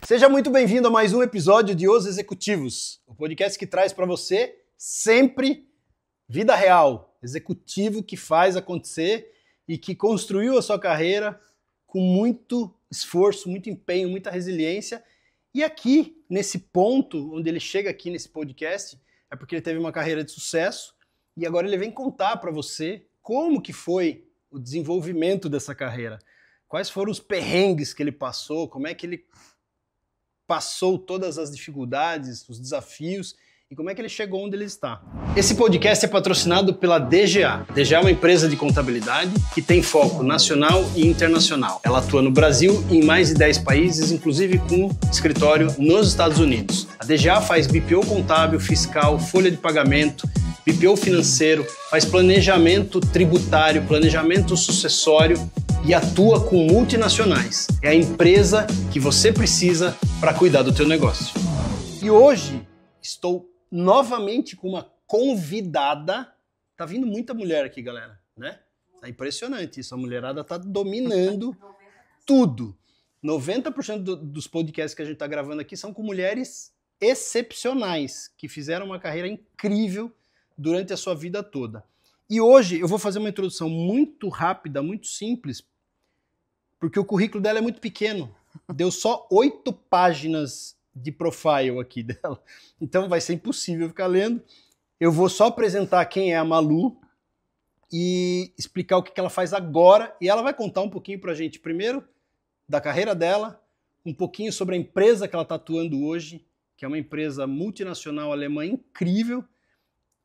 Seja muito bem-vindo a mais um episódio de Os Executivos, o podcast que traz para você sempre vida real, executivo que faz acontecer e que construiu a sua carreira com muito esforço, muito empenho, muita resiliência. E aqui, nesse ponto, onde ele chega aqui nesse podcast, é porque ele teve uma carreira de sucesso e agora ele vem contar para você como que foi o desenvolvimento dessa carreira. Quais foram os perrengues que ele passou, como é que ele passou todas as dificuldades, os desafios e como é que ele chegou onde ele está. Esse podcast é patrocinado pela DGA. DGA é uma empresa de contabilidade que tem foco nacional e internacional. Ela atua no Brasil e em mais de 10 países, inclusive com escritório nos Estados Unidos. A DGA faz BPO contábil, fiscal, folha de pagamento, BPO financeiro, faz planejamento tributário, planejamento sucessório e atua com multinacionais. É a empresa que você precisa para cuidar do teu negócio. E hoje estou novamente com uma convidada. Tá vindo muita mulher aqui, galera, né? Tá impressionante isso. A mulherada tá dominando tudo. 90% dos podcasts que a gente tá gravando aqui são com mulheres excepcionais, que fizeram uma carreira incrível durante a sua vida toda. E hoje eu vou fazer uma introdução muito rápida, muito simples, porque o currículo dela é muito pequeno. Deu só 8 páginas de profile aqui dela. Então vai ser impossível ficar lendo. Eu vou só apresentar quem é a Malu e explicar o que ela faz agora. E ela vai contar um pouquinho pra gente, primeiro, da carreira dela, um pouquinho sobre a empresa que ela está atuando hoje, que é uma empresa multinacional alemã incrível.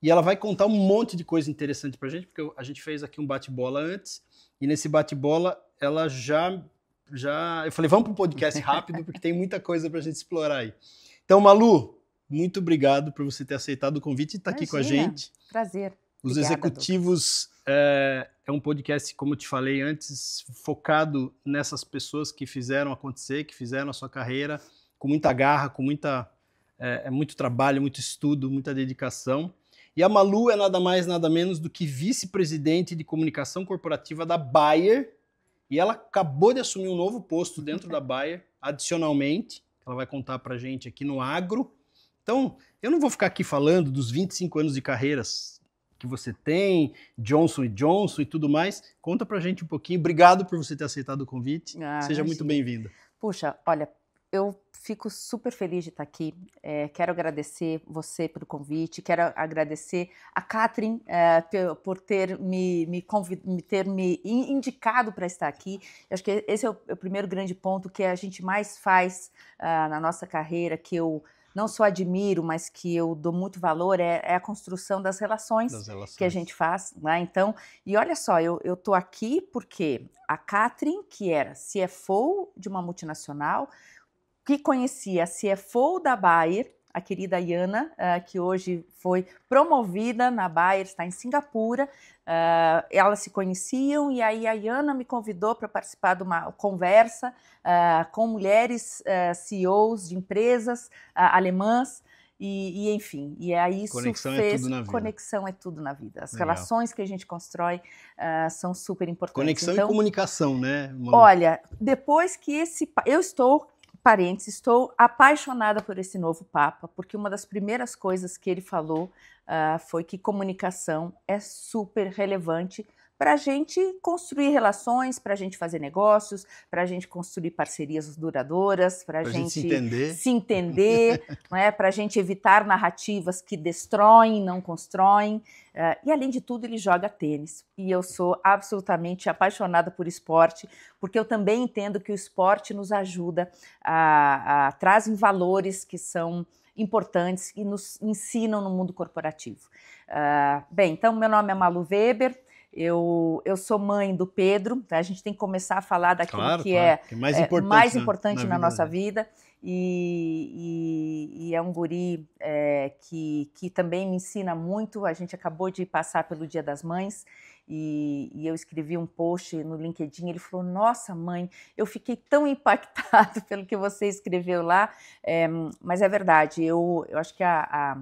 E ela vai contar um monte de coisa interessante pra gente, porque a gente fez aqui um bate-bola antes. E nesse bate-bola, ela já... Eu falei, vamos para um podcast rápido, porque tem muita coisa para a gente explorar aí. Então, Malu, muito obrigado por você ter aceitado o convite e estar aqui com a gente. Prazer. Os Executivos é um podcast, como eu te falei antes, focado nessas pessoas que fizeram acontecer, que fizeram a sua carreira com muita garra, com muito trabalho, muito estudo, muita dedicação. E a Malu é nada mais, nada menos do que vice-presidente de comunicação corporativa da Bayer. E ela acabou de assumir um novo posto dentro da Bayer, adicionalmente, que ela vai contar pra gente aqui no Agro. Então, eu não vou ficar aqui falando dos 25 anos de carreiras que você tem, Johnson & Johnson e tudo mais. Conta pra gente um pouquinho. Obrigado por você ter aceitado o convite. Seja muito bem-vinda. Puxa, olha, eu fico super feliz de estar aqui. Quero agradecer você pelo convite, quero agradecer a Catherine por ter me indicado para estar aqui. Eu acho que esse é o primeiro grande ponto que a gente mais faz na nossa carreira, que eu não só admiro, mas que eu dou muito valor, é a construção das relações que a gente faz, né? Então, e olha só, eu estou aqui porque a Catherine, que era CFO de uma multinacional, que conhecia a CFO da Bayer, a querida Yana, que hoje foi promovida na Bayer, está em Singapura. Elas se conheciam e aí a Yana me convidou para participar de uma conversa com mulheres CEOs de empresas alemãs. E enfim, e aí isso Conexão fez... é tudo na vida. Conexão é tudo na vida. As Legal. Relações que a gente constrói são super importantes. Conexão então, e comunicação, né, Malu? Olha, depois que eu estou apaixonada por esse novo Papa, porque uma das primeiras coisas que ele falou foi que comunicação é super relevante para a gente construir relações, para a gente fazer negócios, para a gente construir parcerias duradouras, para a gente se entender, né? Para a gente evitar narrativas que destroem, não constroem. E, além de tudo, ele joga tênis. E eu sou absolutamente apaixonada por esporte, porque eu também entendo que o esporte nos ajuda, trazem valores que são importantes e nos ensinam no mundo corporativo. Bem, então, meu nome é Malu Weber. Eu sou mãe do Pedro, tá? A gente tem que começar a falar daquilo que é mais importante na nossa vida. E é um guri que também me ensina muito. A gente acabou de passar pelo Dia das Mães e eu escrevi um post no LinkedIn. Ele falou: nossa, mãe, eu fiquei tão impactado pelo que você escreveu lá. Mas é verdade, eu acho que a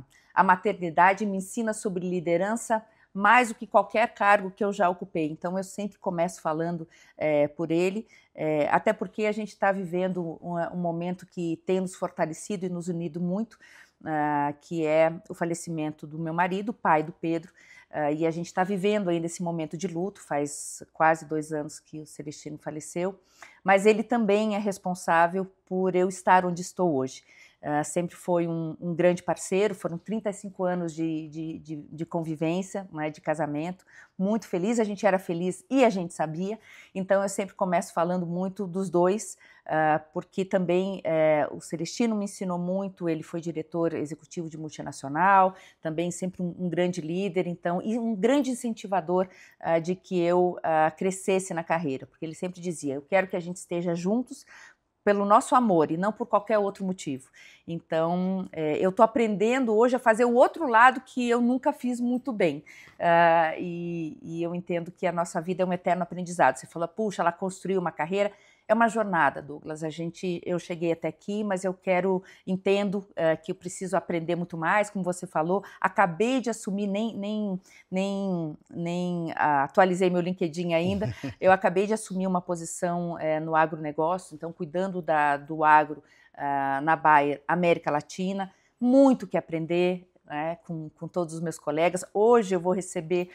maternidade me ensina sobre liderança mais do que qualquer cargo que eu já ocupei. Então, eu sempre começo falando por ele, até porque a gente está vivendo um momento que tem nos fortalecido e nos unido muito, que é o falecimento do meu marido, pai do Pedro, e a gente está vivendo ainda esse momento de luto, faz quase 2 anos que o Celestino faleceu, mas ele também é responsável por eu estar onde estou hoje. Sempre foi um grande parceiro, foram 35 anos de convivência, né, de casamento, muito feliz, a gente era feliz e a gente sabia, então eu sempre começo falando muito dos dois, porque também o Celestino me ensinou muito, ele foi diretor executivo de multinacional, também sempre um grande líder, então, e um grande incentivador de que eu crescesse na carreira, porque ele sempre dizia, eu quero que a gente esteja juntos, pelo nosso amor e não por qualquer outro motivo. Então, eu estou aprendendo hoje a fazer o outro lado que eu nunca fiz muito bem. E eu entendo que a nossa vida é um eterno aprendizado. Você fala, puxa, ela construiu uma carreira. É uma jornada, Douglas. Eu cheguei até aqui, mas eu entendo que eu preciso aprender muito mais, como você falou. Acabei de assumir, nem atualizei meu LinkedIn ainda. Eu acabei de assumir uma posição no agronegócio, então cuidando do agro na Bayer, América Latina. Muito que aprender. Com todos os meus colegas. Hoje eu vou receber,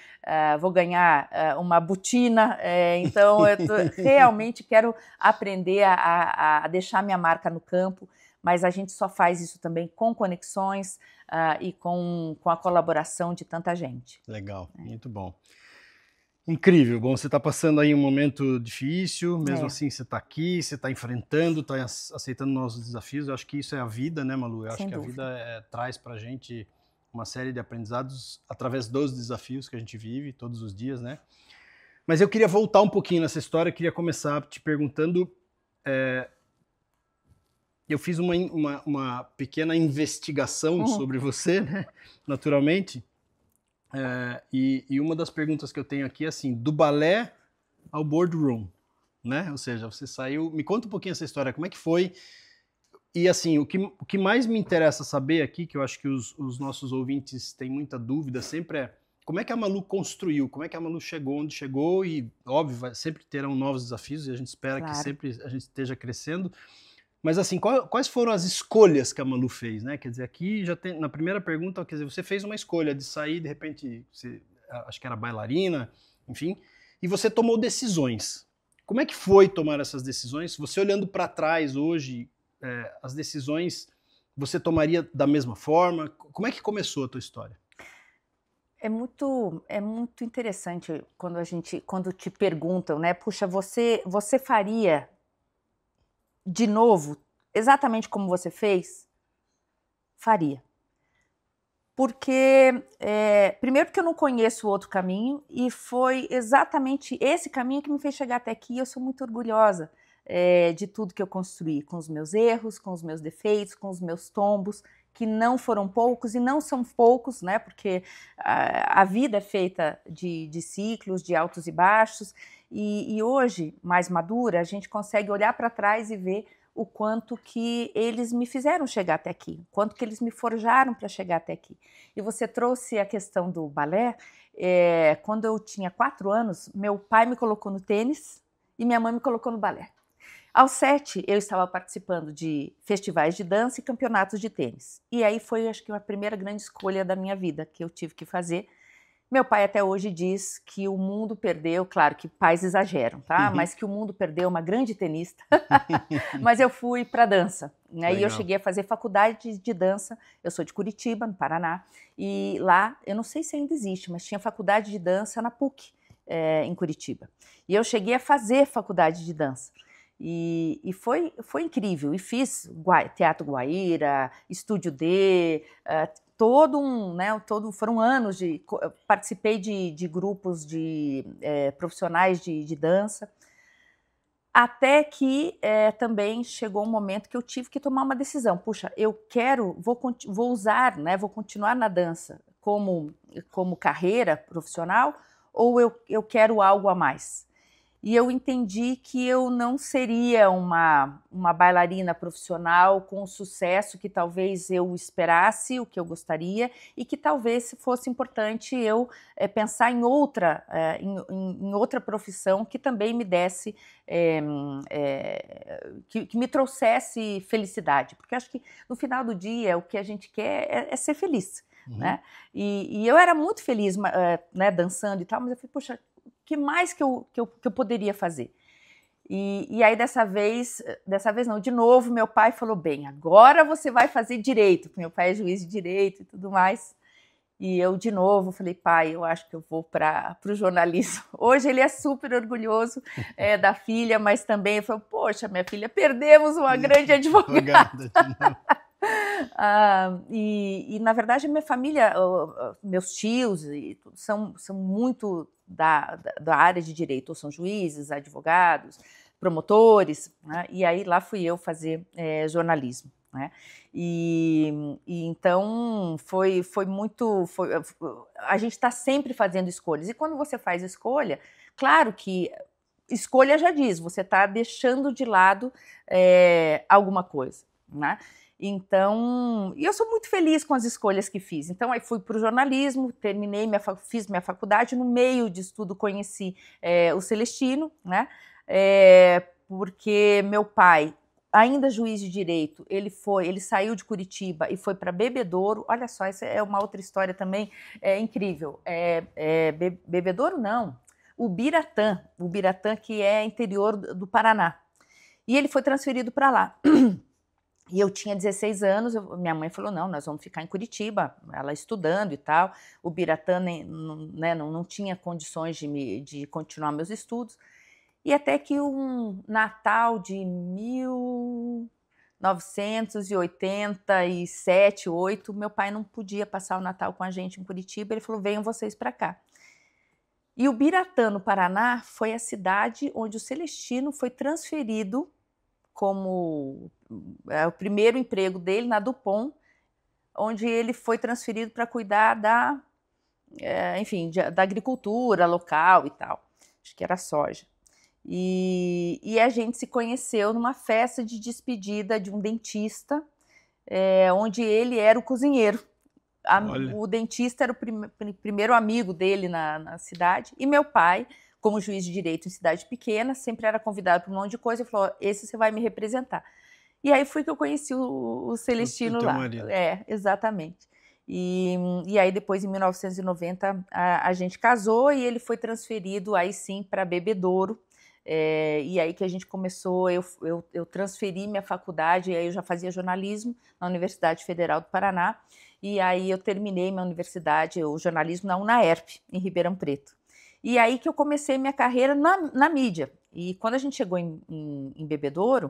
vou ganhar uma botina, então eu realmente quero aprender a deixar minha marca no campo, mas a gente só faz isso também com conexões e com a colaboração de tanta gente. Legal, muito bom. Incrível, bom, você está passando aí um momento difícil, mesmo assim você está aqui, você está enfrentando, está aceitando novos desafios, eu acho que isso é a vida, né, Malu? Eu acho que a vida traz para a gente uma série de aprendizados através dos desafios que a gente vive todos os dias, né? Mas eu queria voltar um pouquinho nessa história, queria começar te perguntando, eu fiz uma pequena investigação sobre você, né, naturalmente, e uma das perguntas que eu tenho aqui é assim, do balé ao boardroom, né? Ou seja, você saiu, me conta um pouquinho essa história, como é que foi? E assim, o que mais me interessa saber aqui, que eu acho que os nossos ouvintes têm muita dúvida sempre como é que a Malu construiu, como é que a Malu chegou onde chegou e, óbvio, sempre terão novos desafios e a gente espera que sempre a gente esteja crescendo. Mas assim, quais foram as escolhas que a Malu fez, né? Quer dizer, aqui já tem, na primeira pergunta, quer dizer, você fez uma escolha de sair, de repente, acho que era bailarina, enfim, e você tomou decisões. Como é que foi tomar essas decisões? Você olhando para trás hoje, as decisões você tomaria da mesma forma? Como é que começou a tua história? É muito interessante quando te perguntam, né? Puxa, você faria de novo exatamente como você fez? Faria. Porque, primeiro porque eu não conheço outro caminho e foi exatamente esse caminho que me fez chegar até aqui e eu sou muito orgulhosa de tudo que eu construí, com os meus erros, com os meus defeitos, com os meus tombos, que não foram poucos e não são poucos, né? Porque a vida é feita de ciclos, de altos e baixos, e hoje, mais madura, a gente consegue olhar para trás e ver o quanto que eles me fizeram chegar até aqui, o quanto que eles me forjaram para chegar até aqui. E você trouxe a questão do balé. Quando eu tinha 4 anos, meu pai me colocou no tênis e minha mãe me colocou no balé. Aos 7, eu estava participando de festivais de dança e campeonatos de tênis. E aí foi, acho que, a primeira grande escolha da minha vida que eu tive que fazer. Meu pai até hoje diz que o mundo perdeu, claro que pais exageram, tá? Mas que o mundo perdeu uma grande tenista. Mas eu fui para dança. Aí eu cheguei a fazer faculdade de dança. Eu sou de Curitiba, no Paraná. E lá, eu não sei se ainda existe, mas tinha faculdade de dança na PUC, em Curitiba. E eu cheguei a fazer faculdade de dança. E foi incrível. E fiz Teatro Guaíra, Estúdio D, foram anos participei de grupos de profissionais de dança, até que também chegou um momento que eu tive que tomar uma decisão. Puxa, vou usar, né, vou continuar na dança como carreira profissional ou eu quero algo a mais? e eu entendi que eu não seria uma bailarina profissional com o sucesso que talvez eu esperasse, o que eu gostaria, e que talvez fosse importante eu pensar em outra, em outra profissão que também me desse, que me trouxesse felicidade, porque acho que no final do dia o que a gente quer é ser feliz. Né? E eu era muito feliz, né, dançando e tal, mas eu falei, poxa, o que mais que eu poderia fazer? E aí dessa vez não, de novo meu pai falou, bem, agora você vai fazer direito, porque meu pai é juiz de direito e tudo mais, e eu de novo falei, pai, eu acho que eu vou para o jornalismo. Hoje ele é super orgulhoso da filha, mas também falou, poxa, minha filha, perdemos uma grande advogada. E na verdade minha família, meus tios são muito da área de direito, ou são juízes, advogados, promotores, né? E aí lá fui eu fazer jornalismo, né? E então foi muito, a gente está sempre fazendo escolhas, e quando você faz escolha, claro que escolha já diz, você está deixando de lado alguma coisa, né? Então, e eu sou muito feliz com as escolhas que fiz. Então, aí fui para o jornalismo, terminei, fiz minha faculdade, no meio de estudo conheci o Celestino, né? Porque meu pai, ainda juiz de direito, ele saiu de Curitiba e foi para Bebedouro. Olha só, essa é uma outra história também incrível. Bebedouro não, Ubiratã que é interior do Paraná. E ele foi transferido para lá. E eu tinha 16 anos, minha mãe falou, não, nós vamos ficar em Curitiba, ela estudando e tal. O Biratã não tinha condições de continuar meus estudos. E até que um Natal de 1987, 8, meu pai não podia passar o Natal com a gente em Curitiba, ele falou, venham vocês para cá. E o Biratã, no Paraná, foi a cidade onde o Celestino foi transferido como o primeiro emprego dele na Dupont, onde ele foi transferido para cuidar da agricultura local e tal, acho que era soja. E a gente se conheceu numa festa de despedida de um dentista, onde ele era o cozinheiro. O dentista era o primeiro amigo dele na cidade, e meu pai, como juiz de direito em cidade pequena, sempre era convidado para um monte de coisa, e falou, esse você vai me representar. E aí foi que eu conheci o Celestino lá. Marido. Exatamente. E aí depois, em 1990, a gente casou e ele foi transferido aí sim para Bebedouro. E aí que a gente começou, eu transferi minha faculdade, e aí eu já fazia jornalismo na Universidade Federal do Paraná, e aí eu terminei minha universidade, o jornalismo na UNAERP, em Ribeirão Preto. E aí que eu comecei minha carreira na mídia. E quando a gente chegou em Bebedouro,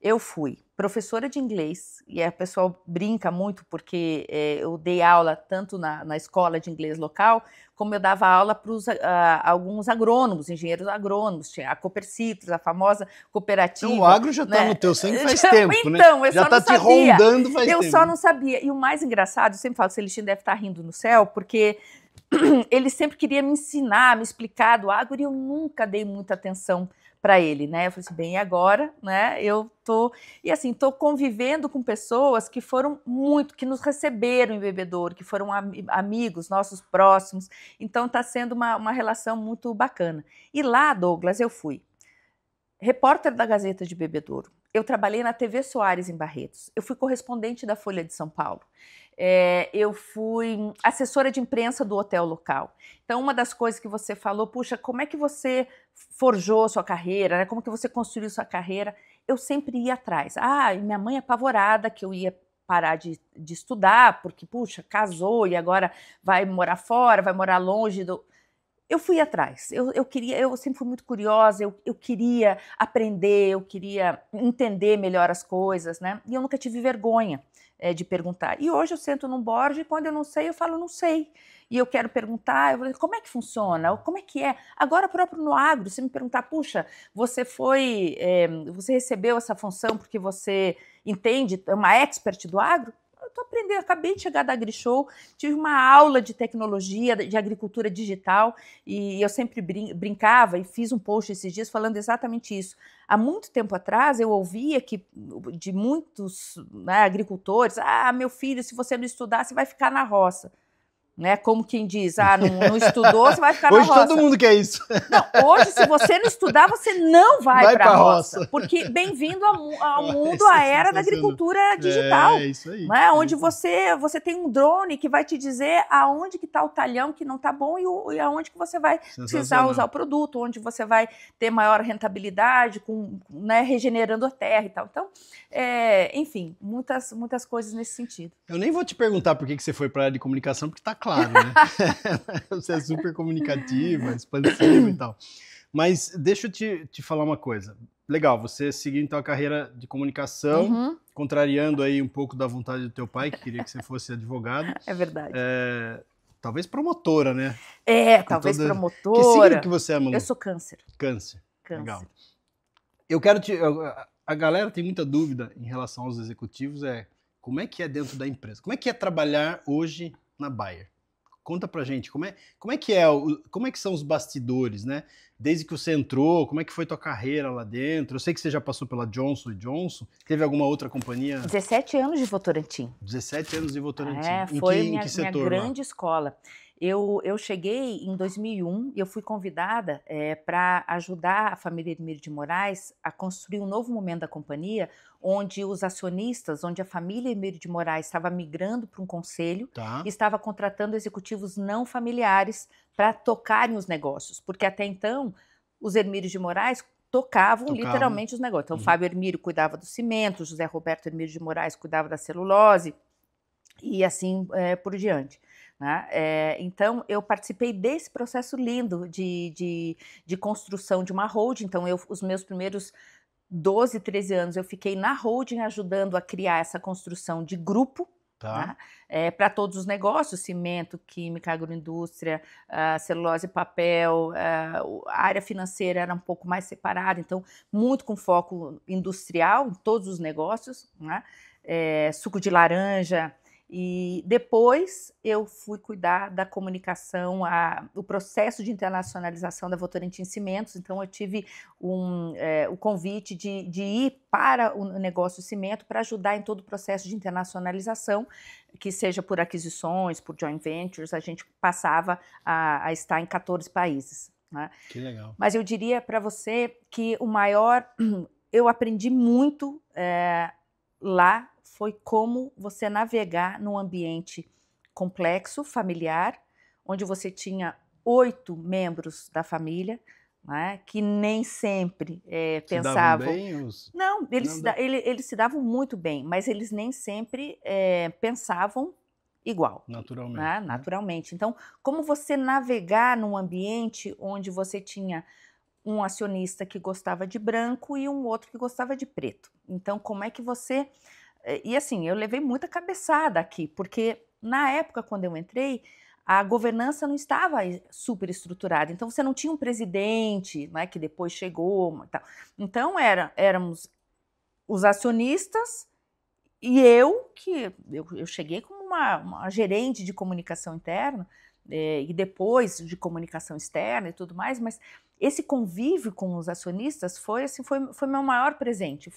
eu fui professora de inglês, e a pessoa brinca muito porque eu dei aula tanto na escola de inglês local, como eu dava aula para alguns agrônomos, engenheiros agrônomos, tinha a Copercitrus, a famosa cooperativa. Então, o agro já está no teu sangue faz tempo, então, né? Eu já está te rondando faz tempo. Eu só não sabia. E o mais engraçado, eu sempre falo, o Celestino deve estar rindo no céu, porque ele sempre queria me ensinar, me explicar do agro, e eu nunca dei muita atenção para ele, né? Eu falei assim, bem, agora, né? Eu tô convivendo com pessoas que foram que nos receberam em Bebedouro, que foram amigos nossos próximos. Então está sendo uma relação muito bacana. E lá, Douglas, eu fui repórter da Gazeta de Bebedouro. Eu trabalhei na TV Soares em Barretos. Eu fui correspondente da Folha de São Paulo. Eu fui assessora de imprensa do hotel local. Então, uma das coisas que você falou, puxa, como é que você forjou sua carreira, né? Como que você construiu sua carreira? Eu sempre ia atrás. E minha mãe apavorada que eu ia parar de estudar, porque, puxa, casou e agora vai morar fora, vai morar longe do... Eu fui atrás, eu sempre fui muito curiosa, eu queria aprender, eu queria entender melhor as coisas, né? E eu nunca tive vergonha de perguntar. E hoje eu sento num board e quando eu não sei, eu falo, não sei. E eu quero perguntar, eu falo, como é que funciona? Como é que é? Agora próprio no agro, você me perguntar, puxa, você recebeu essa função porque você entende, é uma expert do agro? estou aprendendo, acabei de chegar da AgriShow, tive uma aula de tecnologia, de agricultura digital, e eu sempre brincava e fiz um post esses dias falando exatamente isso. Há muito tempo atrás eu ouvia que de muitos, né, agricultores, meu filho, se você não estudar, você vai ficar na roça. Né? Como quem diz, não estudou, você vai ficar na roça. Hoje todo mundo quer isso. Não, hoje, se você não estudar, você não vai para a roça. Porque bem-vindo ao mundo, à era da agricultura digital. É isso aí. Né? Onde você tem um drone que vai te dizer aonde que está o talhão que não está bom e aonde que você vai precisar usar o produto, onde você vai ter maior rentabilidade, né, regenerando a terra e tal. Então, enfim, muitas coisas nesse sentido. Eu nem vou te perguntar por que você foi para a área de comunicação, porque está claro, né? Você é super comunicativa, expansiva e tal. Mas deixa eu te falar uma coisa. Legal, você seguiu então a carreira de comunicação, contrariando aí um pouco da vontade do teu pai, que queria que você fosse advogado. É verdade. Talvez promotora, né? Talvez promotora. Que signo que você é, Malu? Eu sou câncer. Câncer. Legal. Eu quero a galera tem muita dúvida em relação aos executivos, como é que é dentro da empresa? Como é que é trabalhar hoje na Bayer? Conta pra gente, como é que são os bastidores, né? Desde que você entrou, como é que foi tua carreira lá dentro? Eu sei que você já passou pela Johnson & Johnson, teve alguma outra companhia? 17 anos de Votorantim. 17 anos de Votorantim. Foi em que setor, minha grande escola. Eu cheguei em 2001 e eu fui convidada para ajudar a família Hermílio de Moraes a construir um novo momento da companhia, onde os acionistas, onde a família Hermílio de Moraes estava migrando para um conselho e estava contratando executivos não familiares para tocarem os negócios, porque até então os Hermílio de Moraes tocavam literalmente os negócios. Então, Fábio Hermílio cuidava do cimento, José Roberto Hermílio de Moraes cuidava da celulose e assim por diante. Né? Então, eu participei desse processo lindo de construção de uma holding. Então, os meus primeiros 12, 13 anos, eu fiquei na holding ajudando a criar essa construção de grupo, para todos os negócios, cimento, química, agroindústria, celulose e papel, a área financeira era um pouco mais separada, então, muito com foco industrial em todos os negócios, né? Suco de laranja. E depois eu fui cuidar da comunicação, o processo de internacionalização da Votorantim Cimentos. Então eu tive o convite de ir para o negócio cimento para ajudar em todo o processo de internacionalização, que seja por aquisições, por joint ventures, a gente passava a estar em 14 países. Né? Que legal. Mas eu diria para você que eu aprendi muito lá, foi como você navegar num ambiente complexo, familiar, onde você tinha 8 membros da família, né, que nem sempre pensavam... Se davam bem? Não, eles se davam muito bem, mas eles nem sempre pensavam igual. Naturalmente. Né? Naturalmente. Então, como você navegar num ambiente onde você tinha um acionista que gostava de branco e um outro que gostava de preto? Então, como é que você... E assim, eu levei muita cabeçada aqui, porque na época, quando eu entrei, a governança não estava super estruturada. Então, você não tinha um presidente, né, que depois chegou. Tal. Então, éramos os acionistas e eu cheguei como uma gerente de comunicação interna e depois de comunicação externa e tudo mais, mas esse convívio com os acionistas foi meu maior presente,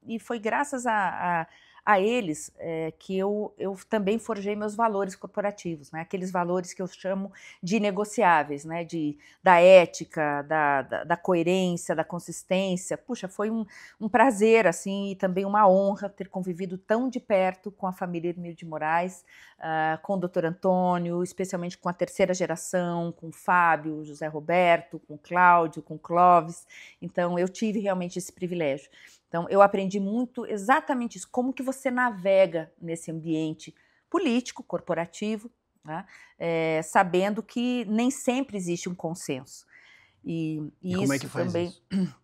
e foi graças a eles que eu também forjei meus valores corporativos, né? Aqueles valores que eu chamo de inegociáveis, né? Da ética, da coerência, da consistência. Puxa, foi um prazer, assim, e também uma honra ter convivido tão de perto com a família Hermílio de Moraes, com o Dr. Antônio, especialmente com a terceira geração, com o Fábio, o José Roberto, com o Cláudio, com o Clóvis. Então, eu tive realmente esse privilégio. Então, eu aprendi muito exatamente isso, como que você navega nesse ambiente político, corporativo, né? Sabendo que nem sempre existe um consenso. E como isso é que faz também... isso?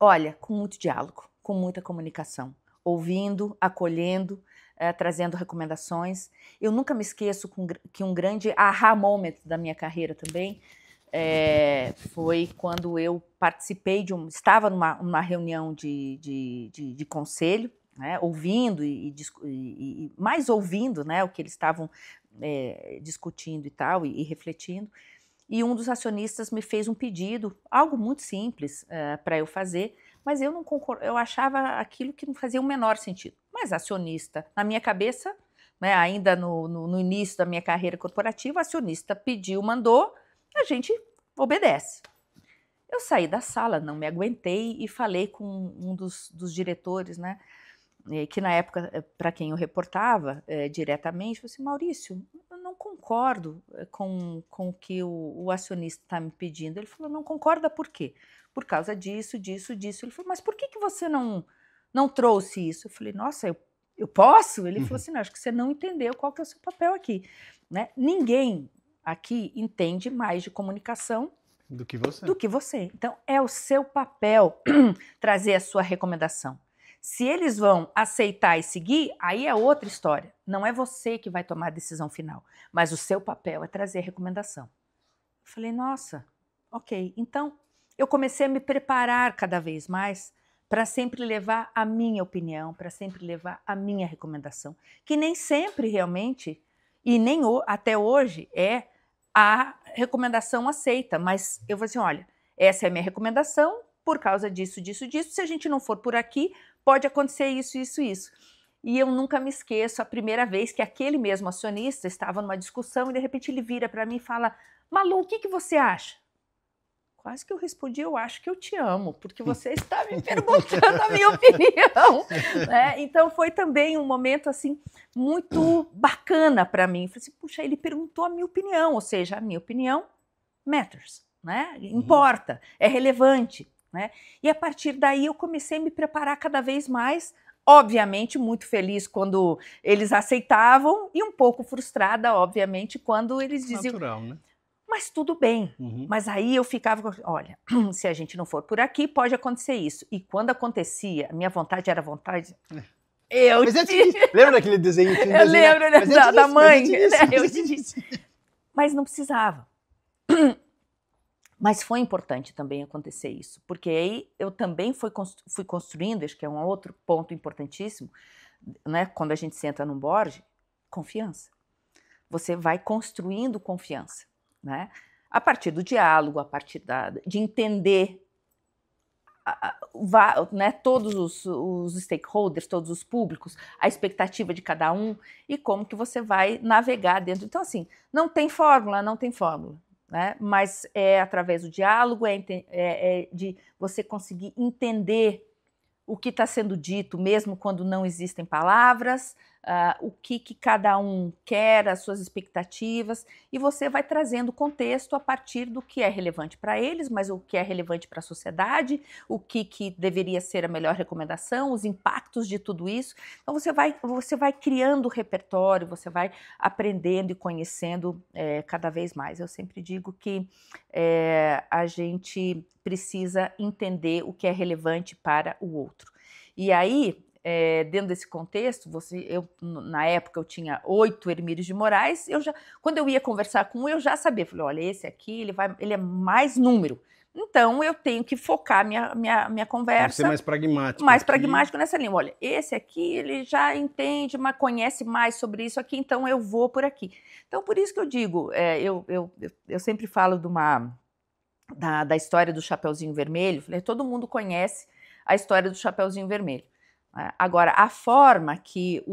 Olha, com muito diálogo, com muita comunicação, ouvindo, acolhendo, trazendo recomendações. Eu nunca me esqueço que um grande aha moment da minha carreira também foi quando eu participei estava numa reunião de conselho, né, ouvindo e mais ouvindo, né, o que eles estavam discutindo e tal, e refletindo. E um dos acionistas me fez um pedido, algo muito simples para eu fazer, mas eu não concordo, eu achava aquilo que não fazia o menor sentido. Mas acionista, na minha cabeça, né, ainda no início da minha carreira corporativa, acionista pediu, mandou, a gente obedece. Eu saí da sala, não me aguentei e falei com um dos diretores, né, que na época, para quem eu reportava diretamente, falei assim, Maurício, eu não concordo com o que o acionista está me pedindo. Ele falou, não concorda por quê? Por causa disso, disso, disso. Ele falou, mas por que você não trouxe isso? Eu falei, nossa, eu posso? Ele falou assim, não, acho que você não entendeu qual que é o seu papel aqui. Né? Ninguém aqui entende mais de comunicação do que você. Então, é o seu papel trazer a sua recomendação. Se eles vão aceitar e seguir, aí é outra história. Não é você que vai tomar a decisão final, mas o seu papel é trazer a recomendação. Eu falei, nossa, ok. Então, eu comecei a me preparar cada vez mais para sempre levar a minha opinião, para sempre levar a minha recomendação, que nem sempre realmente, e nem até hoje, é a recomendação aceita, mas eu vou assim, olha, essa é a minha recomendação, por causa disso, disso, disso, se a gente não for por aqui, pode acontecer isso, isso, isso. E eu nunca me esqueço a primeira vez que aquele mesmo acionista estava numa discussão e de repente ele vira para mim e fala, Malu, o que você acha? Quase que eu respondi, eu acho que eu te amo, porque você está me perguntando a minha opinião. Né? Então foi também um momento assim muito bacana para mim. Falei assim, puxa, ele perguntou a minha opinião, ou seja, a minha opinião matters, né? Importa, é relevante. Né? E a partir daí eu comecei a me preparar cada vez mais, obviamente muito feliz quando eles aceitavam e um pouco frustrada, obviamente, quando eles diziam... Natural, né? Mas tudo bem, mas aí eu ficava, olha, se a gente não for por aqui, pode acontecer isso. E quando acontecia, a minha vontade era vontade... Lembra daquele desenho? Eu lembro da mãe, eu te disse. Mas não precisava. Mas foi importante também acontecer isso, porque aí eu também fui construindo, acho que é um outro ponto importantíssimo, né, quando a gente senta num board, confiança. Você vai construindo confiança, né, a partir do diálogo, a partir de entender né, todos os stakeholders, todos os públicos, a expectativa de cada um e como que você vai navegar dentro. Então, assim, não tem fórmula, né? Mas é através do diálogo, de você conseguir entender o que está sendo dito, mesmo quando não existem palavras, o que cada um quer, as suas expectativas, e você vai trazendo contexto a partir do que é relevante para eles, mas o que é relevante para a sociedade, o que deveria ser a melhor recomendação, os impactos de tudo isso. Então você vai criando repertório, você vai aprendendo e conhecendo cada vez mais. Eu sempre digo que a gente precisa entender o que é relevante para o outro. E aí, dentro desse contexto, na época eu tinha 8 Hermílios de Moraes, quando eu ia conversar com um, eu já sabia, falei, olha, esse aqui, ele é mais número, então eu tenho que focar minha conversa. Ser mais pragmático. Mais pragmático nessa linha, olha, esse aqui, ele já entende, mas conhece mais sobre isso aqui, então eu vou por aqui. Então, por isso que eu digo, eu sempre falo da história do Chapeuzinho Vermelho, falei, todo mundo conhece a história do Chapeuzinho Vermelho. Agora, a forma que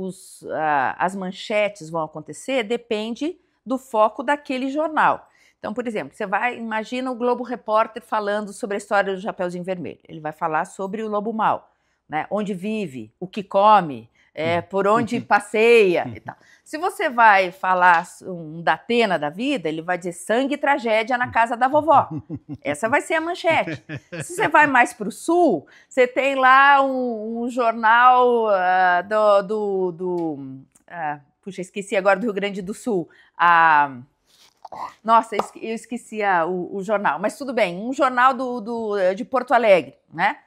as manchetes vão acontecer depende do foco daquele jornal. Então, por exemplo, imagina o Globo Repórter falando sobre a história do Chapeuzinho Vermelho. Ele vai falar sobre o lobo mau, né? Onde vive, o que come, por onde passeia e tal. Se você vai falar um Datena da vida, ele vai dizer sangue e tragédia na casa da vovó. Essa vai ser a manchete. Se você vai mais para o sul, você tem lá um jornal puxa, esqueci agora, do Rio Grande do Sul. Nossa, eu esqueci o jornal, mas tudo bem, um jornal de Porto Alegre, né?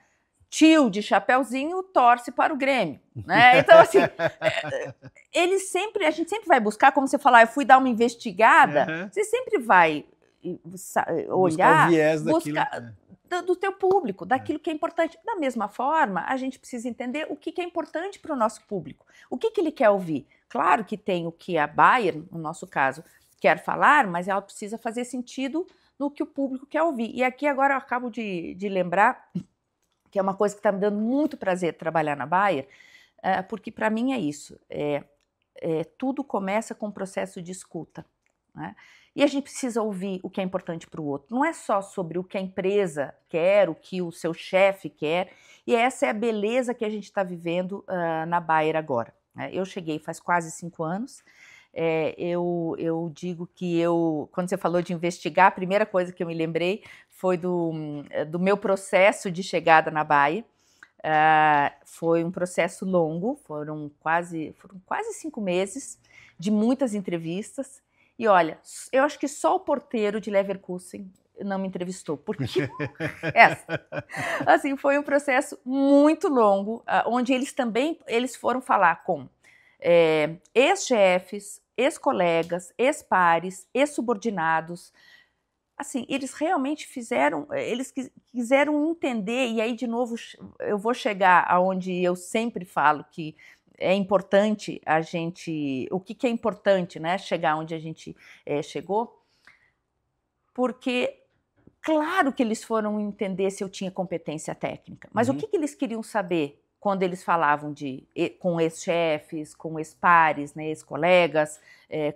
Tio de Chapeuzinho torce para o Grêmio, né? Então, assim, a gente sempre vai buscar, como você falar, eu fui dar uma investigada, você sempre vai olhar, buscar o viés daquilo. do teu público, daquilo que é importante. Da mesma forma, a gente precisa entender o que é importante para o nosso público. O que ele quer ouvir? Claro que tem o que a Bayer, no nosso caso, quer falar, mas ela precisa fazer sentido no que o público quer ouvir. E aqui agora eu acabo de lembrar que é uma coisa que está me dando muito prazer trabalhar na Bayer, porque para mim é isso. Tudo começa com um processo de escuta, né? E a gente precisa ouvir o que é importante para o outro. Não é só sobre o que a empresa quer, o que o seu chefe quer, e essa é a beleza que a gente está vivendo na Bayer agora, né? Eu cheguei faz quase 5 anos. Eu digo que quando você falou de investigar, a primeira coisa que eu me lembrei foi do meu processo de chegada na Bayer. Foi um processo longo, foram quase 5 meses de muitas entrevistas. E olha, eu acho que só o porteiro de Leverkusen não me entrevistou, porque assim, foi um processo muito longo, onde eles foram falar com ex-chefes, ex-colegas, ex-pares, ex-subordinados. Assim, eles realmente eles quiseram entender, e aí de novo eu vou chegar aonde eu sempre falo que é importante o que é importante, né, chegar onde a gente chegou, porque claro que eles foram entender se eu tinha competência técnica, mas o que eles queriam saber quando eles falavam com ex-chefes, com ex-pares, né, ex-colegas,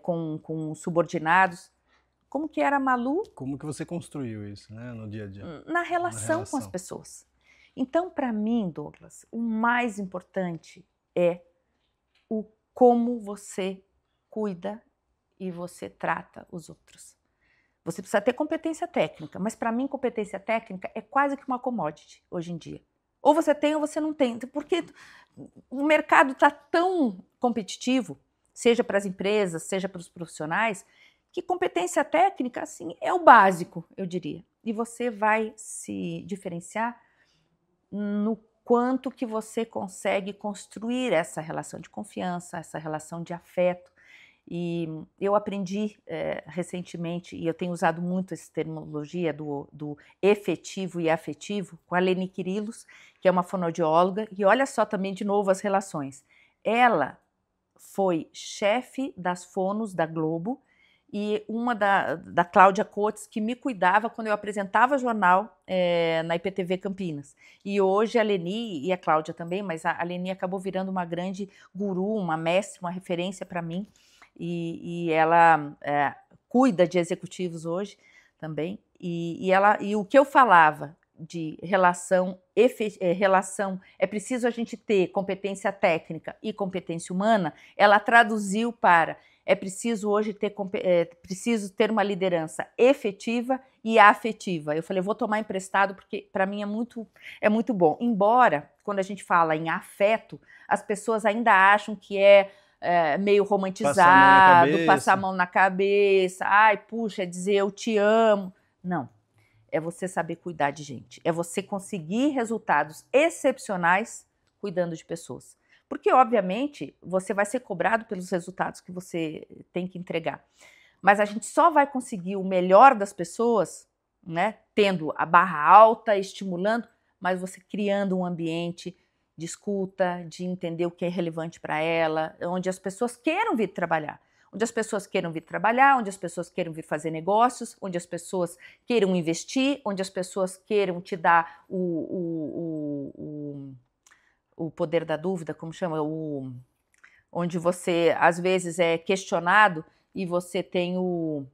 com subordinados? Como que era a Malu? Como que você construiu isso, né, no dia a dia? Na relação com as pessoas. Então, para mim, Douglas, o mais importante é o como você cuida e você trata os outros. Você precisa ter competência técnica, mas para mim competência técnica é quase que uma commodity hoje em dia. Ou você tem ou você não tem, porque o mercado está tão competitivo, seja para as empresas, seja para os profissionais, que competência técnica, assim, é o básico, eu diria. E você vai se diferenciar no quanto que você consegue construir essa relação de confiança, essa relação de afeto. E eu aprendi recentemente, e eu tenho usado muito essa terminologia do efetivo e afetivo, com a Leni Quirilos, que é uma fonoaudióloga, e olha só também de novo as relações. Ela foi chefe das fonos da Globo, e uma da Cláudia Coates, que me cuidava quando eu apresentava jornal na IPTV Campinas. E hoje a Leni, e a Cláudia também, mas a Leni acabou virando uma grande guru, uma mestre, uma referência para mim, e ela cuida de executivos hoje também, e o que eu falava de relação, é preciso a gente ter competência técnica e competência humana, ela traduziu para é preciso hoje preciso ter uma liderança efetiva e afetiva. Eu falei, vou tomar emprestado porque para mim é muito bom. Embora, quando a gente fala em afeto, as pessoas ainda acham que meio romantizado, passar a mão na cabeça, ai, puxa, dizer eu te amo. Não, é você saber cuidar de gente, é você conseguir resultados excepcionais cuidando de pessoas. Porque, obviamente, você vai ser cobrado pelos resultados que você tem que entregar. Mas a gente só vai conseguir o melhor das pessoas, né, tendo a barra alta, estimulando, mas você criando um ambiente de escuta, de entender o que é relevante para ela, onde as pessoas queiram vir trabalhar. Onde as pessoas queiram vir trabalhar, onde as pessoas queiram vir fazer negócios, onde as pessoas queiram investir, onde as pessoas queiram te dar o poder da dúvida, como chama? Onde você, às vezes, é questionado e você tem o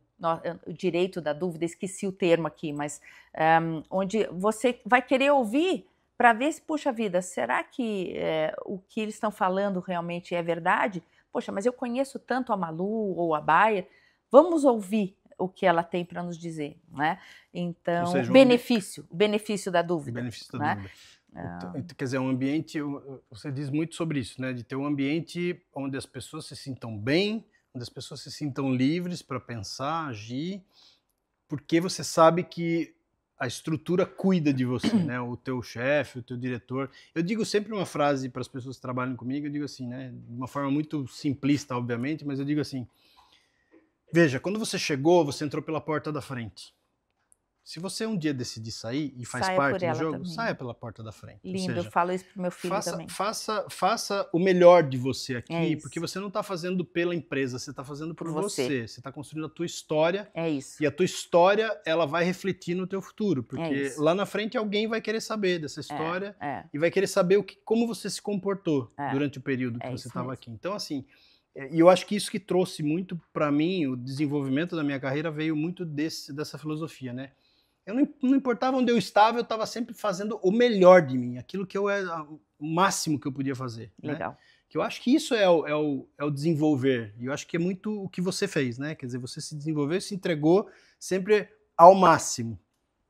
direito da dúvida, esqueci o termo aqui, mas onde você vai querer ouvir para ver se, puxa vida, será que o que eles estão falando realmente é verdade? Poxa, mas eu conheço tanto a Malu ou a Bayer, vamos ouvir o que ela tem para nos dizer, né? Então, seja, o benefício da dúvida. O benefício da né? dúvida. Quer dizer, um ambiente, você diz muito sobre isso, né? De ter um ambiente onde as pessoas se sintam bem, onde as pessoas se sintam livres para pensar, agir, porque você sabe que a estrutura cuida de você, né? O teu chefe, o teu diretor. Eu digo sempre uma frase para as pessoas que trabalham comigo, eu digo assim, né? De uma forma muito simplista, obviamente, mas eu digo assim, veja, quando você chegou, você entrou pela porta da frente. Se você um dia decidir sair e faz Saia parte por do ela jogo, também. saia pela porta da frente. Ou Lindo, eu seja, falo isso pro meu filho também. faça o melhor de você aqui, isso. porque você não está fazendo pela empresa, você está fazendo por você. você. Você está construindo a tua história. É isso. E a tua história, ela vai refletir no teu futuro, porque isso. lá na frente alguém vai querer saber dessa história e vai querer saber como você se comportou durante o período que você estava aqui. Então, assim, e eu acho que isso que trouxe muito para mim, o desenvolvimento da minha carreira veio muito dessa filosofia, né? Eu não importava onde eu estava, eu estava sempre fazendo o melhor de mim, aquilo que eu era o máximo que eu podia fazer. Legal. Né? Que eu acho que isso é o desenvolver. E eu acho que é muito o que você fez, né? Quer dizer, você se desenvolveu, se entregou sempre ao máximo.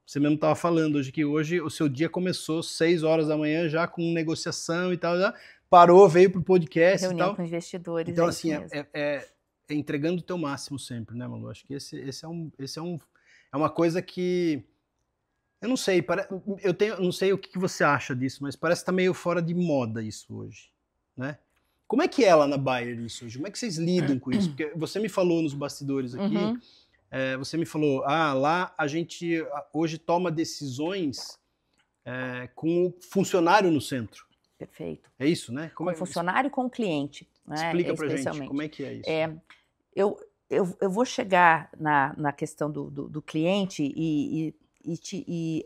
Você mesmo estava falando hoje o seu dia começou 6 horas da manhã já com negociação e tal, já parou, veio pro podcast Reunião e tal. com investidores. Então, assim, é entregando o teu máximo sempre, né, Malu? Acho que esse é uma coisa que eu não sei, não sei o que você acha disso, mas parece que tá meio fora de moda isso hoje, né? Como é que é lá na Bayer isso hoje? Como é que vocês lidam com isso? Porque você me falou nos bastidores aqui, você me falou, lá a gente hoje toma decisões com o funcionário no centro. Perfeito. É isso, né? Com o funcionário e com o cliente. Né? Explica pra gente, como é que é isso? Eu vou chegar na questão do cliente e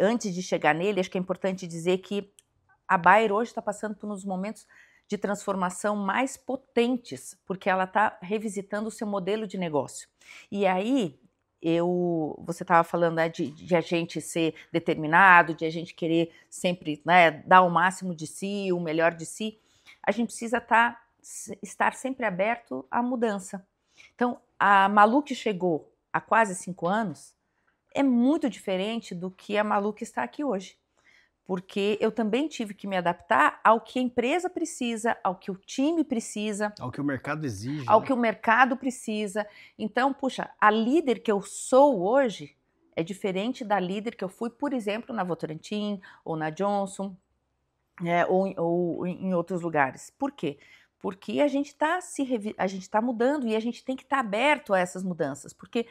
antes de chegar nele, acho que é importante dizer que a Bayer hoje está passando por uns momentos de transformação mais potentes, porque ela está revisitando o seu modelo de negócio. E aí, você estava falando, né, de a gente ser determinado, de a gente querer sempre, né, dar o máximo de si, o melhor de si. A gente precisa estar sempre aberto à mudança. Então, a Malu que chegou há quase 5 anos é muito diferente do que a Malu que está aqui hoje. Porque eu também tive que me adaptar ao que a empresa precisa, ao que o time precisa. Ao que o mercado exige. Ao que o mercado precisa. Então, puxa, a líder que eu sou hoje é diferente da líder que eu fui, por exemplo, na Votorantim ou na Johnson, ou em outros lugares. Por quê? Porque a gente está mudando e a gente tem que estar aberto a essas mudanças, porque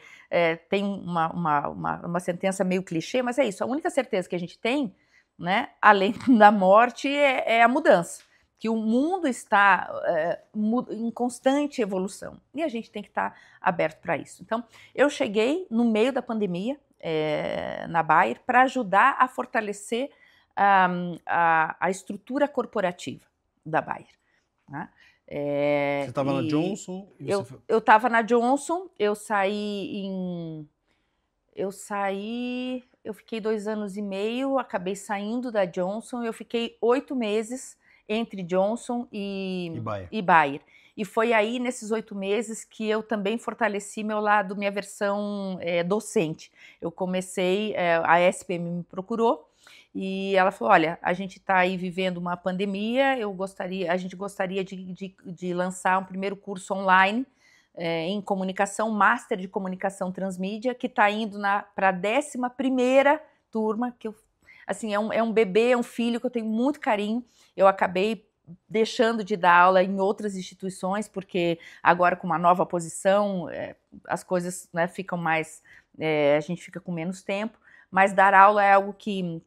tem uma sentença meio clichê, mas é isso, a única certeza que a gente tem, né, além da morte, é a mudança, que o mundo está em constante evolução e a gente tem que estar aberto para isso. Então, eu cheguei no meio da pandemia na Bayer para ajudar a fortalecer a estrutura corporativa da Bayer. Né? Você estava na Johnson? Eu estava na Johnson, eu fiquei 2 anos e meio, acabei saindo da Johnson, eu fiquei 8 meses entre Johnson e Bayer. E foi aí, nesses 8 meses, que eu também fortaleci meu lado, minha versão docente. Eu comecei, a SPM me procurou, e ela falou, olha, a gente está aí vivendo uma pandemia, a gente gostaria de lançar um primeiro curso online em comunicação, Master de Comunicação Transmídia, que está indo para a 11ª turma, que assim, é um bebê, é um filho que eu tenho muito carinho. Eu acabei deixando de dar aula em outras instituições, porque agora com uma nova posição, as coisas, né, ficam mais, a gente fica com menos tempo. Mas dar aula é algo que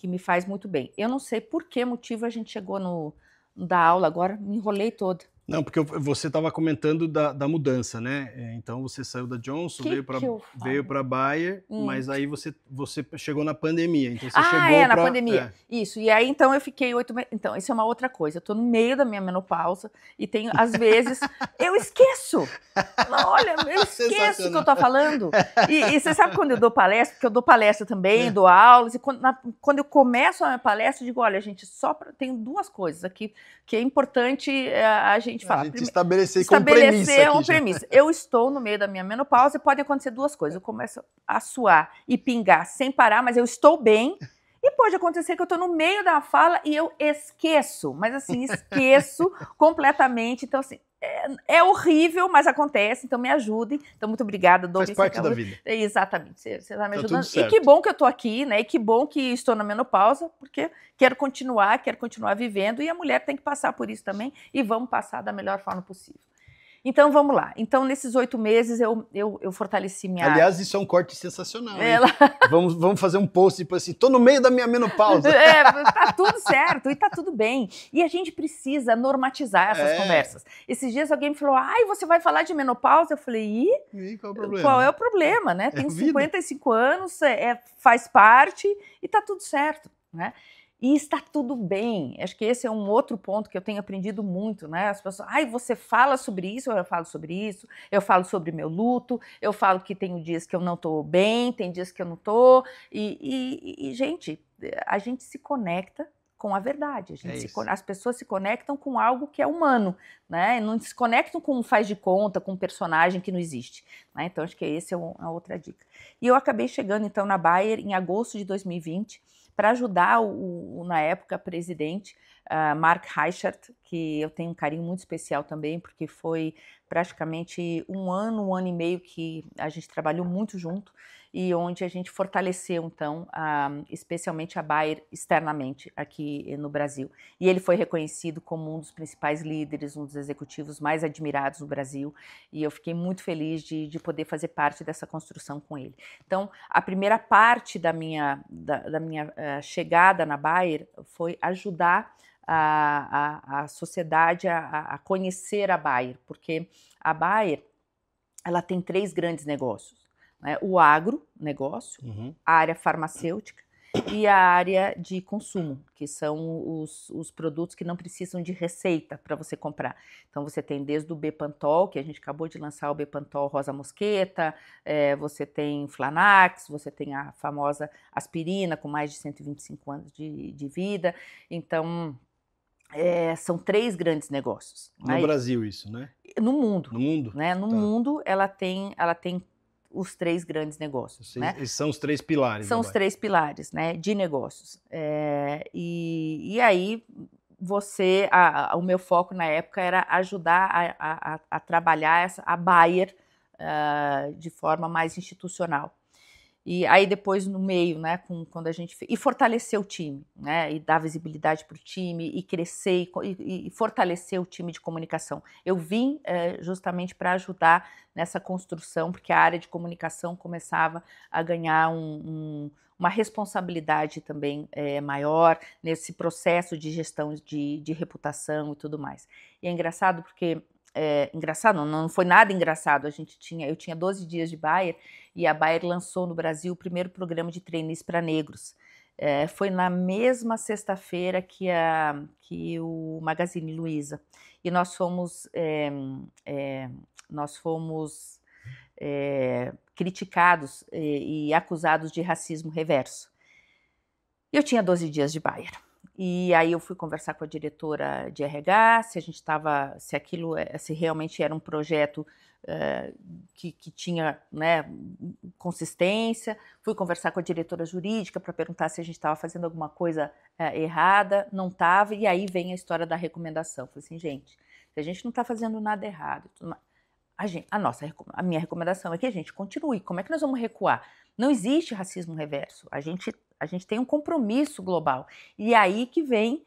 me faz muito bem. Eu não sei por que motivo a gente chegou no dar aula, agora me enrolei toda. Não, porque você estava comentando da mudança, né? Então você saiu da Johnson, veio para Bayer, mas aí você chegou na pandemia. Então você chegou na pandemia. Isso. E aí então eu fiquei 8 meses. Então, isso é uma outra coisa. Eu estou no meio da minha menopausa e tenho, às vezes, eu esqueço. Olha, eu esqueço o que eu estou falando. E você sabe quando eu dou palestra, porque eu dou palestra também, dou aulas, e quando eu começo a minha palestra, eu digo, olha, gente, tenho 2 coisas aqui que é importante a gente falar. A gente estabelecer uma premissa. Eu estou no meio da minha menopausa e pode acontecer 2 coisas. Eu começo a suar e pingar sem parar, mas eu estou bem. E pode acontecer que eu estou no meio da fala e eu esqueço. Mas assim, esqueço completamente. Então assim, é horrível, mas acontece. Então me ajudem. Então muito obrigada, Douglas. Faz parte da vida. Exatamente. Você está me ajudando. E que bom que eu estou aqui, né? E que bom que estou na menopausa, porque quero continuar vivendo. E a mulher tem que passar por isso também. E vamos passar da melhor forma possível. Então, vamos lá. Então, nesses 8 meses, eu fortaleci minha... Aliás, isso é um corte sensacional. Ela... Vamos fazer um post, tipo assim, tô no meio da minha menopausa. Tá tudo certo e tá tudo bem. E a gente precisa normatizar essas conversas. Esses dias alguém me falou, ai, você vai falar de menopausa? Eu falei, e qual é o problema? Qual é o problema, né? Tenho 55 anos, faz parte e tá tudo certo, né? E está tudo bem. Acho que esse é um outro ponto que eu tenho aprendido muito, né? As pessoas, ai, você fala sobre isso, eu falo sobre isso, eu falo sobre meu luto, eu falo que tem dias que eu não tô bem, tem dias que eu não tô. Gente, a gente se conecta com a verdade. As pessoas se conectam com algo que é humano, né? Não se conectam com um faz de conta, com um personagem que não existe. Né? Então, acho que essa é uma outra dica. E eu acabei chegando, então, na Bayer em agosto de 2020, para ajudar na época, presidente, Mark Reichert, que eu tenho um carinho muito especial também, porque foi praticamente um ano e meio que a gente trabalhou muito junto, e onde a gente fortaleceu, então, especialmente a Bayer externamente aqui no Brasil. E ele foi reconhecido como um dos principais líderes, um dos executivos mais admirados no Brasil, e eu fiquei muito feliz de poder fazer parte dessa construção com ele. Então, a primeira parte da minha chegada na Bayer foi ajudar a sociedade a conhecer a Bayer, porque a Bayer ela tem 3 grandes negócios. Né? O agronegócio, a área farmacêutica e a área de consumo, que são os produtos que não precisam de receita para você comprar. Então você tem desde o Bepantol, que a gente acabou de lançar o Bepantol Rosa Mosqueta, você tem Flanax, você tem a famosa aspirina com mais de 125 anos de vida. Então são 3 grandes negócios. No Brasil isso, né? No mundo. No mundo? Né? No mundo ela tem os 3 grandes negócios. Né? Esses são os 3 pilares. São os 3 pilares, né, de negócios. E aí o meu foco na época era ajudar a trabalhar a Bayer de forma mais institucional. E aí depois no meio, né, quando a gente e fortalecer o time, né, e dar visibilidade para o time e crescer e fortalecer o time de comunicação. Eu vim justamente para ajudar nessa construção, porque a área de comunicação começava a ganhar uma responsabilidade também maior nesse processo de gestão de reputação e tudo mais. E é engraçado porque engraçado, não foi nada engraçado. Eu tinha 12 dias de Bayer e a Bayer lançou no Brasil o primeiro programa de trainees para negros. Foi na mesma sexta-feira que o Magazine Luiza. E nós fomos criticados e acusados de racismo reverso. Eu tinha 12 dias de Bayer. E aí eu fui conversar com a diretora de RH, se realmente era um projeto que tinha, né, consistência. Fui conversar com a diretora jurídica para perguntar se a gente estava fazendo alguma coisa errada. Não estava, e aí vem a história da recomendação. Falei assim, gente, se a gente não está fazendo nada errado, a minha recomendação é que a gente continue. Como é que nós vamos recuar? Não existe racismo reverso. A gente tem um compromisso global. E aí que vem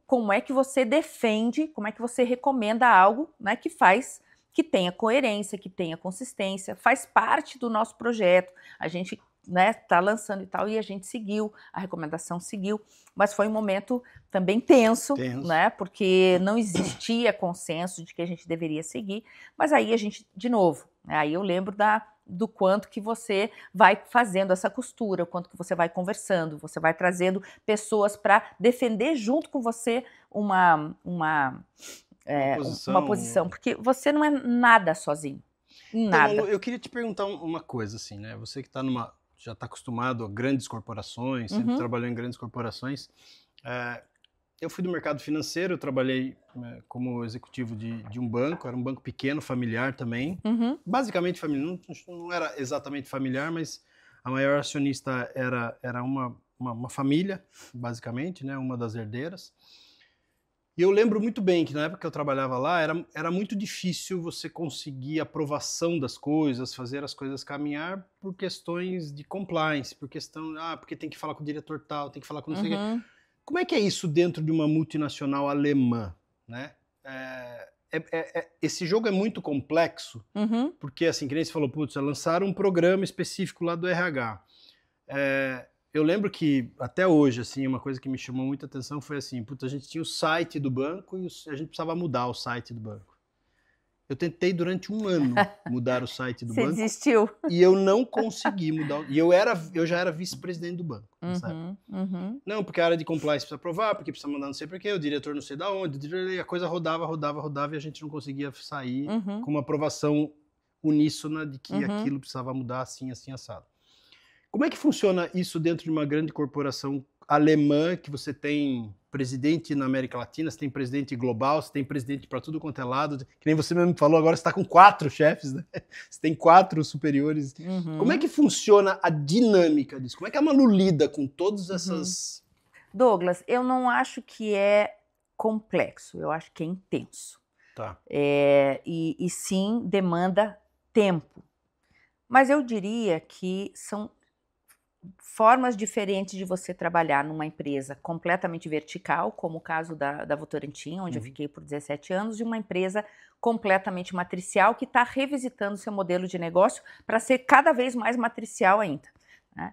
como é que você defende, como é que você recomenda algo, né, que tenha coerência, que tenha consistência, faz parte do nosso projeto. A gente tá lançando e tal, e a gente seguiu, a recomendação seguiu, mas foi um momento também tenso. Né, porque não existia consenso de que a gente deveria seguir, mas aí a gente, de novo, aí eu lembro do quanto que você vai fazendo essa costura, o quanto que você vai conversando, você vai trazendo pessoas para defender junto com você uma posição, porque você não é nada sozinho, nada. Então, eu queria te perguntar uma coisa, assim, né? Você que já está acostumado a grandes corporações, sempre trabalhou em grandes corporações. Eu fui do mercado financeiro, eu trabalhei como executivo de um banco, era um banco pequeno, familiar também, basicamente familiar, não era exatamente familiar, mas a maior acionista era uma família, basicamente, né, uma das herdeiras. E eu lembro muito bem que na época que eu trabalhava lá, era muito difícil você conseguir aprovação das coisas, fazer as coisas caminhar por questões de compliance, porque tem que falar com o diretor tal, tem que falar com não sei o quê. Como é que é isso dentro de uma multinacional alemã, né? esse jogo é muito complexo, porque, assim, que nem você falou, putz, lançaram um programa específico lá do RH. Eu lembro que, até hoje, assim, uma coisa que me chamou muita atenção foi assim, putz, a gente tinha o site do banco e a gente precisava mudar o site do banco. Eu tentei durante um ano mudar o site do banco. Você desistiu? E eu não consegui mudar. E eu já era vice-presidente do banco nessa época. Não, porque a área de compliance precisa aprovar, porque precisa mandar não sei porquê, o diretor não sei da onde, e a coisa rodava e a gente não conseguia sair com uma aprovação uníssona de que aquilo precisava mudar assim, assim, assado. Como é que funciona isso dentro de uma grande corporação alemã, que você tem presidente na América Latina, você tem presidente global, você tem presidente para tudo quanto é lado, que nem você mesmo falou, agora você está com 4 chefes, né? Você tem 4 superiores. Como é que funciona a dinâmica disso? Como é que a Malu lida com todas essas... Douglas, eu não acho que é complexo, eu acho que é intenso. Tá. E sim, demanda tempo. Mas eu diria que são formas diferentes de você trabalhar numa empresa completamente vertical, como o caso da Votorantim, onde eu fiquei por 17 anos, de uma empresa completamente matricial que está revisitando seu modelo de negócio para ser cada vez mais matricial ainda. Né?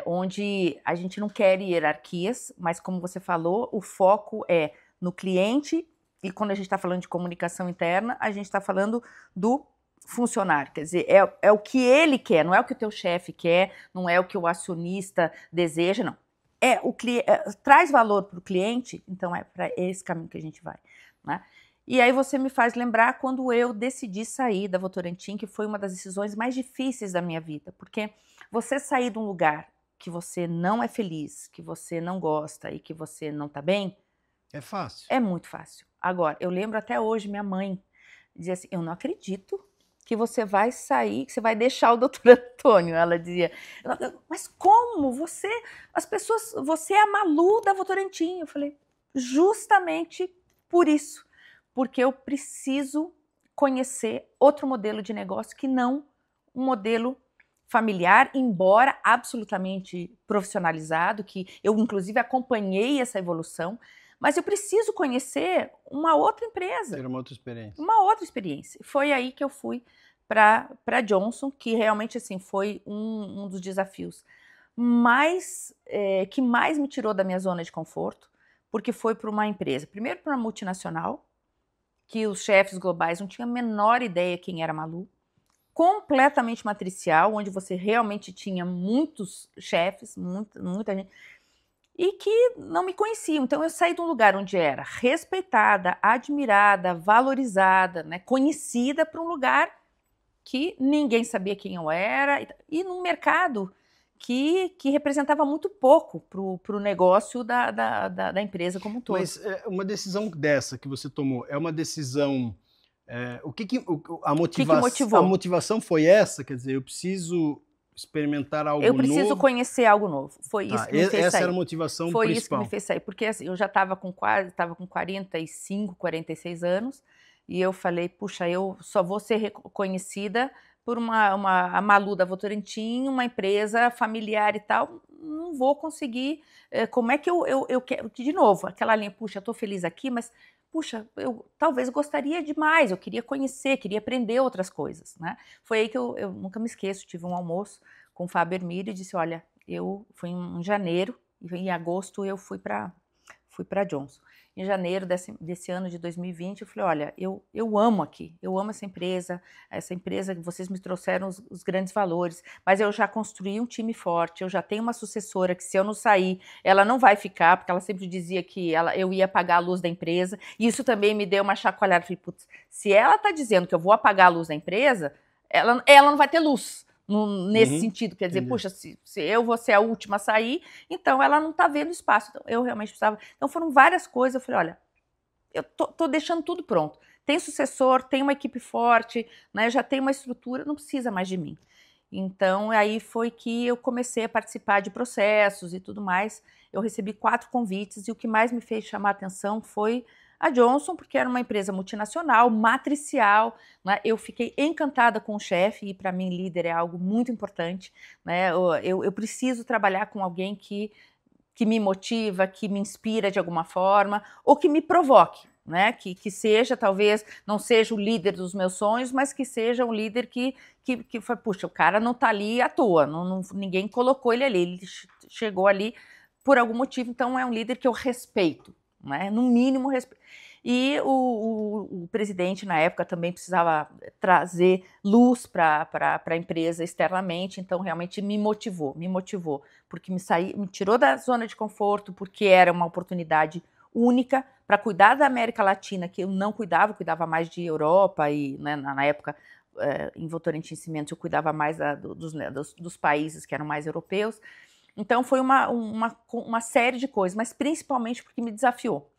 Onde a gente não quer hierarquias, mas como você falou, o foco é no cliente, e quando a gente está falando de comunicação interna, a gente está falando do funcionário, quer dizer, é o que ele quer, não é o que o teu chefe quer, não é o que o acionista deseja, não. Traz valor para o cliente, então é para esse caminho que a gente vai. Né? E aí você me faz lembrar quando eu decidi sair da Votorantim, que foi uma das decisões mais difíceis da minha vida, porque você sair de um lugar que você não é feliz, que você não gosta e que você não está bem... É fácil. É muito fácil. Agora, eu lembro até hoje, minha mãe dizia assim, eu não acredito que você vai sair, que você vai deixar o doutor Antônio. Ela dizia, mas como? Você é a Malu da Votorantim. Eu falei, justamente por isso, porque eu preciso conhecer outro modelo de negócio que não um modelo familiar, embora absolutamente profissionalizado, que eu inclusive acompanhei essa evolução, mas eu preciso conhecer uma outra empresa. Ter uma outra experiência. Uma outra experiência. Foi aí que eu fui para Johnson, que realmente assim, foi um dos desafios que mais me tirou da minha zona de conforto, porque foi para uma empresa, primeiro para uma multinacional, que os chefes globais não tinham a menor ideia quem era Malu, completamente matricial, onde você realmente tinha muitos chefes, muita gente, e que não me conheciam. Então eu saí de um lugar onde era respeitada, admirada, valorizada, né, conhecida, para um lugar que ninguém sabia quem eu era, e num mercado que representava muito pouco para o negócio da empresa como um todo. Mas uma decisão dessa que você tomou, é uma decisão... a motivação foi essa? Quer dizer, eu preciso experimentar algo novo? Eu preciso conhecer algo novo. Foi isso que me fez sair. Essa era a motivação principal. Foi isso que me fez sair, porque assim, eu já estava com 45, 46 anos, e eu falei, puxa, eu só vou ser reconhecida por a Malu da Votorantim, uma empresa familiar e tal, não vou conseguir, como é que eu quero, de novo, aquela linha, puxa, eu estou feliz aqui, mas, puxa, eu talvez gostaria de mais, eu queria conhecer, queria aprender outras coisas, né? Foi aí que eu nunca me esqueço, tive um almoço com o Fábio Hermílio e disse, olha, foi em janeiro, e em agosto eu fui para Johnson. Em janeiro desse ano de 2020, eu falei, olha, eu amo aqui, eu amo essa empresa que vocês me trouxeram os grandes valores, mas eu já construí um time forte, eu já tenho uma sucessora que se eu não sair, ela não vai ficar, porque ela sempre dizia que eu ia apagar a luz da empresa, e isso também me deu uma chacoalhada. Eu falei, putz, se ela está dizendo que eu vou apagar a luz da empresa, ela não vai ter luz. Nesse sentido, quer dizer, puxa, se eu vou ser a última a sair, então ela não está vendo espaço. Então, eu realmente precisava. Então foram várias coisas. Eu falei, olha, eu tô deixando tudo pronto. Tem sucessor, tem uma equipe forte, né, já tem uma estrutura, não precisa mais de mim. Então aí foi que eu comecei a participar de processos e tudo mais. Eu recebi 4 convites e o que mais me fez chamar a atenção foi a Johnson, porque era uma empresa multinacional, matricial, né? Eu fiquei encantada com o chefe, e para mim líder é algo muito importante, né? Eu preciso trabalhar com alguém que me motiva, que me inspira de alguma forma, ou que me provoque. né? Que seja, talvez, não seja o líder dos meus sonhos, mas que seja um líder que foi, puxa, o cara não está ali à toa, ninguém colocou ele ali, ele chegou ali por algum motivo, então é um líder que eu respeito, né? No mínimo respeito. E o presidente, na época, também precisava trazer luz para a empresa externamente, então realmente me motivou, porque me tirou da zona de conforto, porque era uma oportunidade única para cuidar da América Latina, que eu não cuidava mais de Europa, e né, na época, em Votorantim Cimentos, eu cuidava mais dos países que eram mais europeus. Então foi uma série de coisas, mas principalmente porque me desafiou.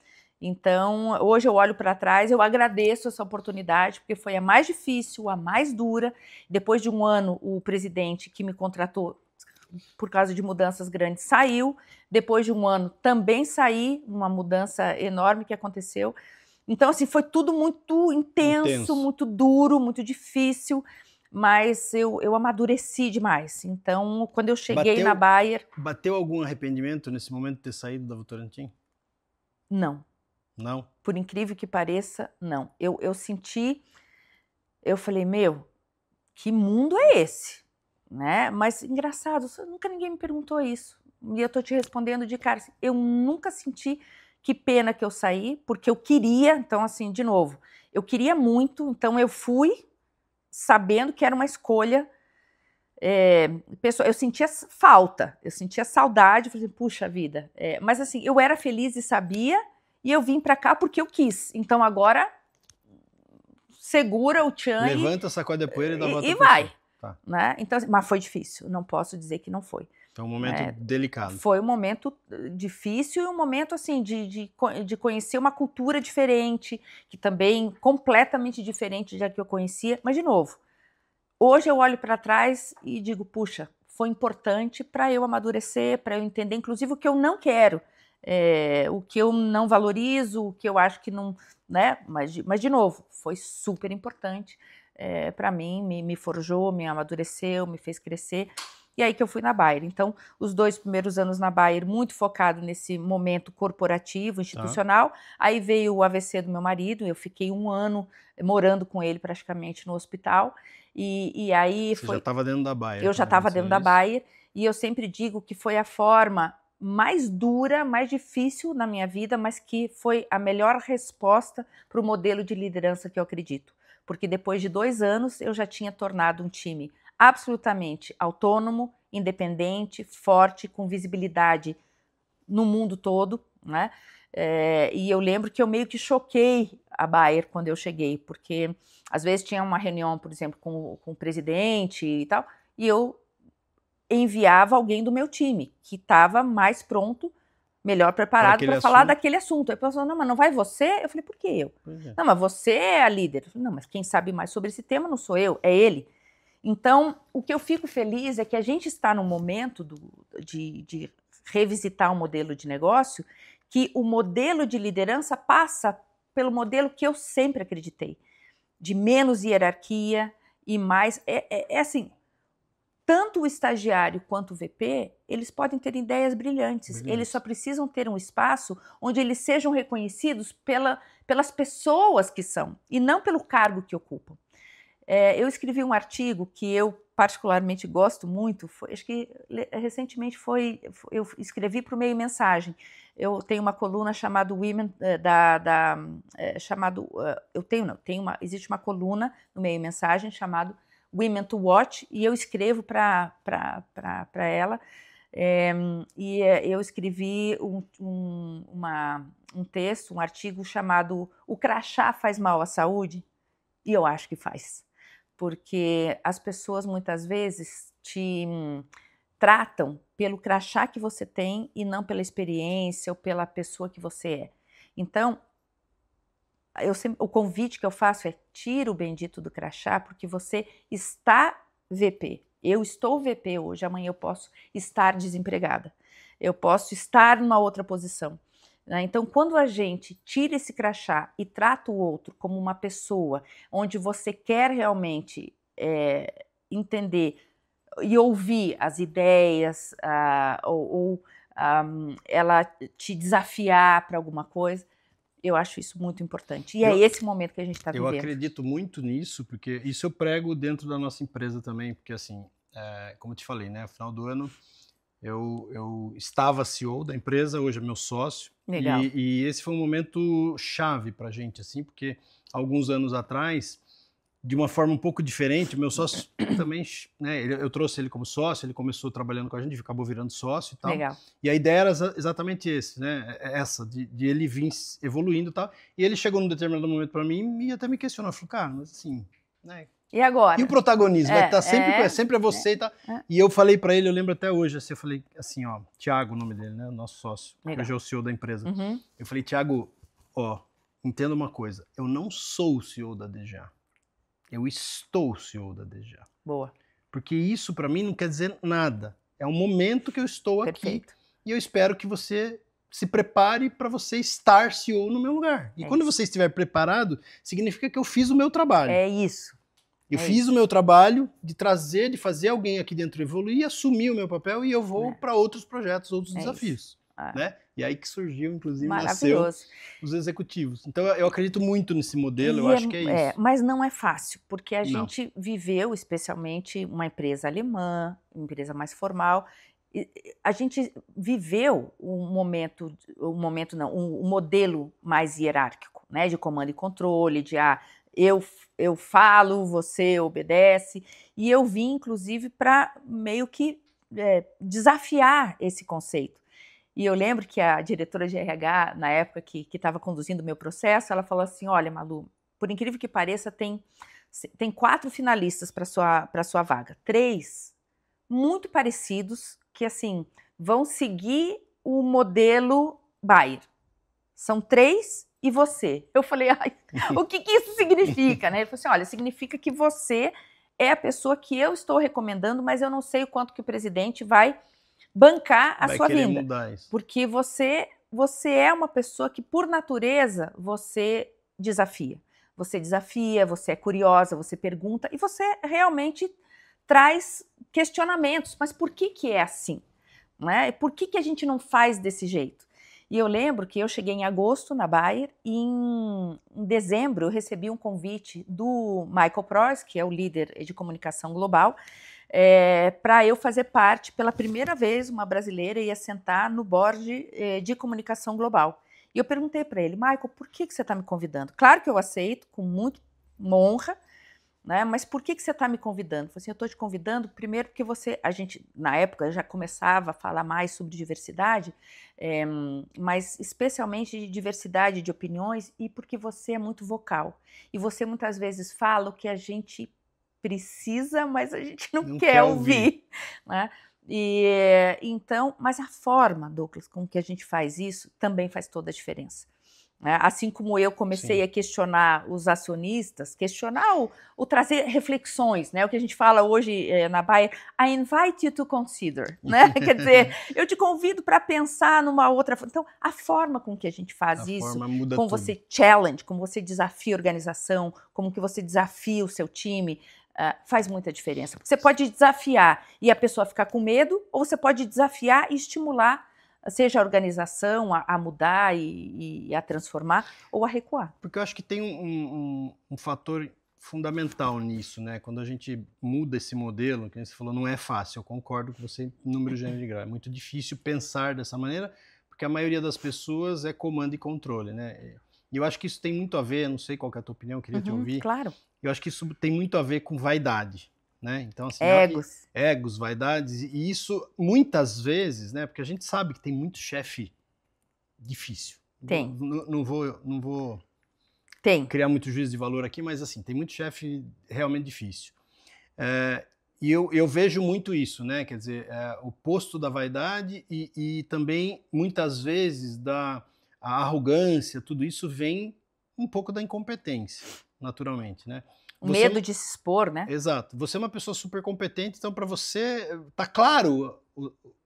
Então, hoje eu olho para trás, eu agradeço essa oportunidade, porque foi a mais difícil, a mais dura. Depois de um ano, o presidente que me contratou por causa de mudanças grandes saiu. Depois de um ano, também saí, uma mudança enorme que aconteceu. Então, assim, foi tudo muito intenso, muito duro, muito difícil, mas eu amadureci demais. Então, quando eu cheguei na Bayer... Bateu algum arrependimento nesse momento de ter saído da Votorantim? Não. Não? Por incrível que pareça, não. Eu senti, eu falei, meu, que mundo é esse? Né? Mas engraçado, nunca ninguém me perguntou isso. E eu tô te respondendo de cara, eu nunca senti que pena que eu saí, porque eu queria, então assim, de novo, eu queria muito, então eu fui sabendo que era uma escolha. Eu sentia falta, eu sentia saudade, falei, puxa vida. Mas assim, eu era feliz e sabia, e eu vim para cá porque eu quis. Então agora segura o tchan, levanta, sacode a poeira e dá a volta e vai. Tá. Né? Então, mas foi difícil, não posso dizer que não foi. Foi um momento delicado. Foi um momento difícil e um momento assim de conhecer uma cultura diferente, que também completamente diferente da que eu conhecia. Mas de novo, hoje eu olho para trás e digo, puxa, foi importante para eu amadurecer, para eu entender, inclusive, o que eu não quero, o que eu não valorizo, o que eu acho que não... Né? Mas de novo, foi super importante para mim, me forjou, me amadureceu, me fez crescer. E aí que eu fui na Bayer. Então, os 2 primeiros anos na Bayer, muito focado nesse momento corporativo, institucional. Tá. Aí veio o AVC do meu marido, eu fiquei 1 ano morando com ele praticamente no hospital. E aí Você já estava dentro da Bayer. Eu já estava dentro da Bayer, e eu sempre digo que foi a forma mais dura, mais difícil na minha vida, mas que foi a melhor resposta para o modelo de liderança que eu acredito. Porque depois de 2 anos eu já tinha tornado um time absolutamente autônomo, independente, forte, com visibilidade no mundo todo, né? E eu lembro que eu meio que choquei a Bayer quando eu cheguei, porque às vezes tinha uma reunião, por exemplo, com o presidente e tal, e eu enviava alguém do meu time, que estava mais pronto, melhor preparado para falar daquele assunto. Aí a pessoa falou, não, mas não vai você? Eu falei, por que eu? Não, mas você é a líder. Eu falei, não, mas quem sabe mais sobre esse tema não sou eu, é ele. Então, o que eu fico feliz é que a gente está num momento de revisitar um modelo de negócio, que o modelo de liderança passa pelo modelo que eu sempre acreditei, de menos hierarquia e mais... assim, tanto o estagiário quanto o VP, eles podem ter ideias brilhantes. Eles só precisam ter um espaço onde eles sejam reconhecidos pelas pessoas que são, e não pelo cargo que ocupam. Eu escrevi um artigo que eu particularmente gosto muito, acho que recentemente eu escrevi para o Meio Mensagem. Eu tenho uma coluna chamada Women, existe uma coluna no Meio Mensagem chamada Women to Watch, e eu escrevo para ela, e eu escrevi um texto, um artigo chamado O Crachá Faz Mal à Saúde? E eu acho que faz. Porque as pessoas muitas vezes te tratam pelo crachá que você tem e não pela experiência ou pela pessoa que você é. Então, o convite que eu faço é tira o bendito do crachá, porque você está VP. Eu estou VP hoje, amanhã eu posso estar desempregada. Eu posso estar numa outra posição. Então, quando a gente tira esse crachá e trata o outro como uma pessoa onde você quer realmente entender e ouvir as ideias, ou ela te desafiar para alguma coisa, Eu acho isso muito importante. E é esse momento que a gente está vivendo. Eu acredito muito nisso, porque isso eu prego dentro da nossa empresa também, porque assim, como eu te falei, né, no final do ano eu estava CEO da empresa, hoje é meu sócio. Legal. E esse foi um momento chave para a gente, assim, porque alguns anos atrás, de uma forma um pouco diferente, meu sócio também, né, eu trouxe ele como sócio, ele começou trabalhando com a gente, acabou virando sócio e tal. Legal. E a ideia era exatamente essa, de ele vir evoluindo e tal. E ele chegou num determinado momento para mim e até me questionou, falou, cara, mas assim, né? E agora? E o protagonismo? Vai estar sempre você e tal. E eu falei para ele, eu lembro até hoje, assim, eu falei assim, ó, Thiago, o nome dele, né, nosso sócio, que hoje é o CEO da empresa. Uhum. Eu falei, Thiago, ó, entenda uma coisa, eu não sou o CEO da DGA. Eu estou o CEO da DGA. Boa. Porque isso para mim não quer dizer nada. É um momento que eu estou Perfeito. aqui e eu espero que você se prepare para você estar CEO no meu lugar. E quando você estiver preparado, significa que eu fiz o meu trabalho. É isso. Eu fiz o meu trabalho de trazer, de fazer alguém aqui dentro evoluir, assumir o meu papel e eu vou para outros projetos, outros desafios. Né? E aí que surgiu, inclusive, nasceu os executivos. Então eu acredito muito nesse modelo, eu acho que é isso. Mas não é fácil, porque a gente viveu, especialmente uma empresa alemã, uma empresa mais formal, a gente viveu um modelo mais hierárquico, né, de comando e controle, de eu falo, você obedece, e eu vim, inclusive, para meio que desafiar esse conceito. E eu lembro que a diretora de RH, na época que estava conduzindo o meu processo, ela falou assim, olha, Malu, por incrível que pareça, tem 4 finalistas para sua vaga. 3 muito parecidos, que assim, vão seguir o modelo Bayer. São 3 e você. Eu falei, ai, o que isso significa? Né? Ele falou assim, olha, significa que você é a pessoa que eu estou recomendando, mas eu não sei o quanto que o presidente vai bancar a sua vinda. Porque você é uma pessoa que, por natureza, você desafia. Você desafia, você é curiosa, você pergunta e você realmente traz questionamentos. Mas por que é assim? Né? Por que a gente não faz desse jeito? E eu lembro que eu cheguei em agosto na Bayer e em dezembro eu recebi um convite do Michael Preuss, que é o líder de comunicação global, para eu fazer parte, pela primeira vez, uma brasileira ia sentar no board de comunicação global. E eu perguntei para ele, Michael, por que você está me convidando? Claro que eu aceito, com muita honra, né? Mas por que você está me convidando? Eu falei assim, eu estou te convidando, primeiro porque a gente, na época, já começava a falar mais sobre diversidade, mas especialmente de diversidade de opiniões, e porque você é muito vocal. E você muitas vezes fala o que a gente precisa, mas a gente não quer ouvir. Né? Então, mas a forma, Douglas, com que a gente faz isso também faz toda a diferença. Né? Assim como eu comecei a questionar os acionistas, o trazer reflexões, né? O que a gente fala hoje na Bayer, I invite you to consider. Né? Quer dizer, eu te convido para pensar numa outra forma. Então, a forma com que a gente faz isso, como você challenge, como você desafia a organização, como que você desafia o seu time, faz muita diferença. Porque você pode desafiar e a pessoa ficar com medo, ou você pode desafiar e estimular, seja a organização a mudar e a transformar, ou a recuar. Porque eu acho que tem um fator fundamental nisso, né? Quando a gente muda esse modelo, que você falou, não é fácil, eu concordo com você, número gênero de grau. É muito difícil pensar dessa maneira, porque a maioria das pessoas é comando e controle, né? E eu acho que isso tem muito a ver, não sei qual que é a tua opinião, eu queria te ouvir. Claro. Eu acho que isso tem muito a ver com vaidade, né? Então, assim, egos, vaidades, e isso muitas vezes, né? Porque a gente sabe que tem muito chefe difícil. Tem. Não vou tem. criar muito juízo de valor aqui, mas assim, tem muito chefe realmente difícil. E eu vejo muito isso, né? Quer dizer, o posto da vaidade e também, muitas vezes, a arrogância, tudo isso vem um pouco da incompetência, naturalmente, né? O medo de se expor, né? Exato. Você é uma pessoa super competente, então para você tá claro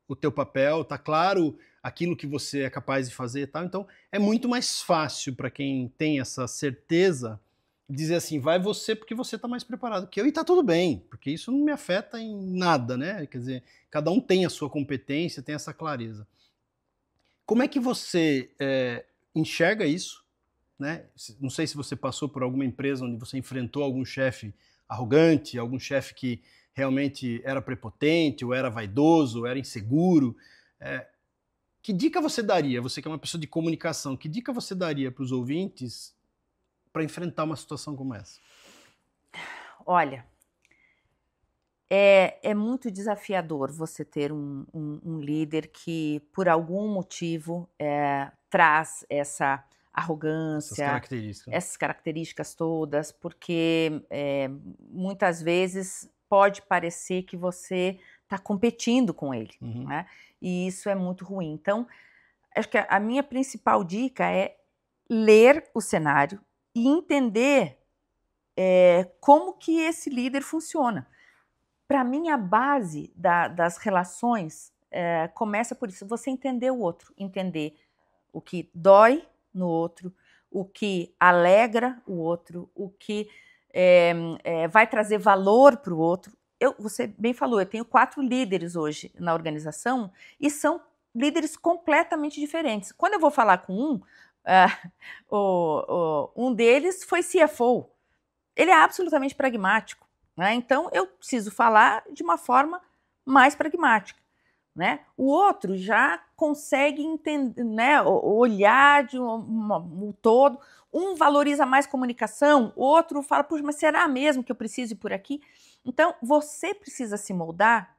o teu papel, tá claro aquilo que você é capaz de fazer e tal. Então é muito mais fácil para quem tem essa certeza dizer assim, vai você porque você tá mais preparado que eu e tá tudo bem, porque isso não me afeta em nada, né? Quer dizer, cada um tem a sua competência, tem essa clareza. Como é que você enxerga isso? né? Não sei se você passou por alguma empresa onde você enfrentou algum chefe arrogante, algum chefe que realmente era prepotente, ou era vaidoso, ou era inseguro. Que dica você daria, você que é uma pessoa de comunicação, que dica você daria para os ouvintes para enfrentar uma situação como essa? Olha, é muito desafiador você ter um líder que, por algum motivo, traz essa arrogância, essas características todas, porque muitas vezes pode parecer que você está competindo com ele, né? E isso é muito ruim. Então, acho que a minha principal dica é ler o cenário e entender como que esse líder funciona. Para mim, a base das relações começa por isso, você entender o outro, entender o que dói no outro, o que alegra o outro, o que vai trazer valor para o outro. Você bem falou, eu tenho 4 líderes hoje na organização e são líderes completamente diferentes. Quando eu vou falar com um deles foi CFO. Ele é absolutamente pragmático, né? Então eu preciso falar de uma forma mais pragmática, né? O outro já consegue entender, né, olhar de um todo. Um valoriza mais comunicação, o outro fala, puxa, mas será mesmo que eu preciso ir por aqui? Então, você precisa se moldar,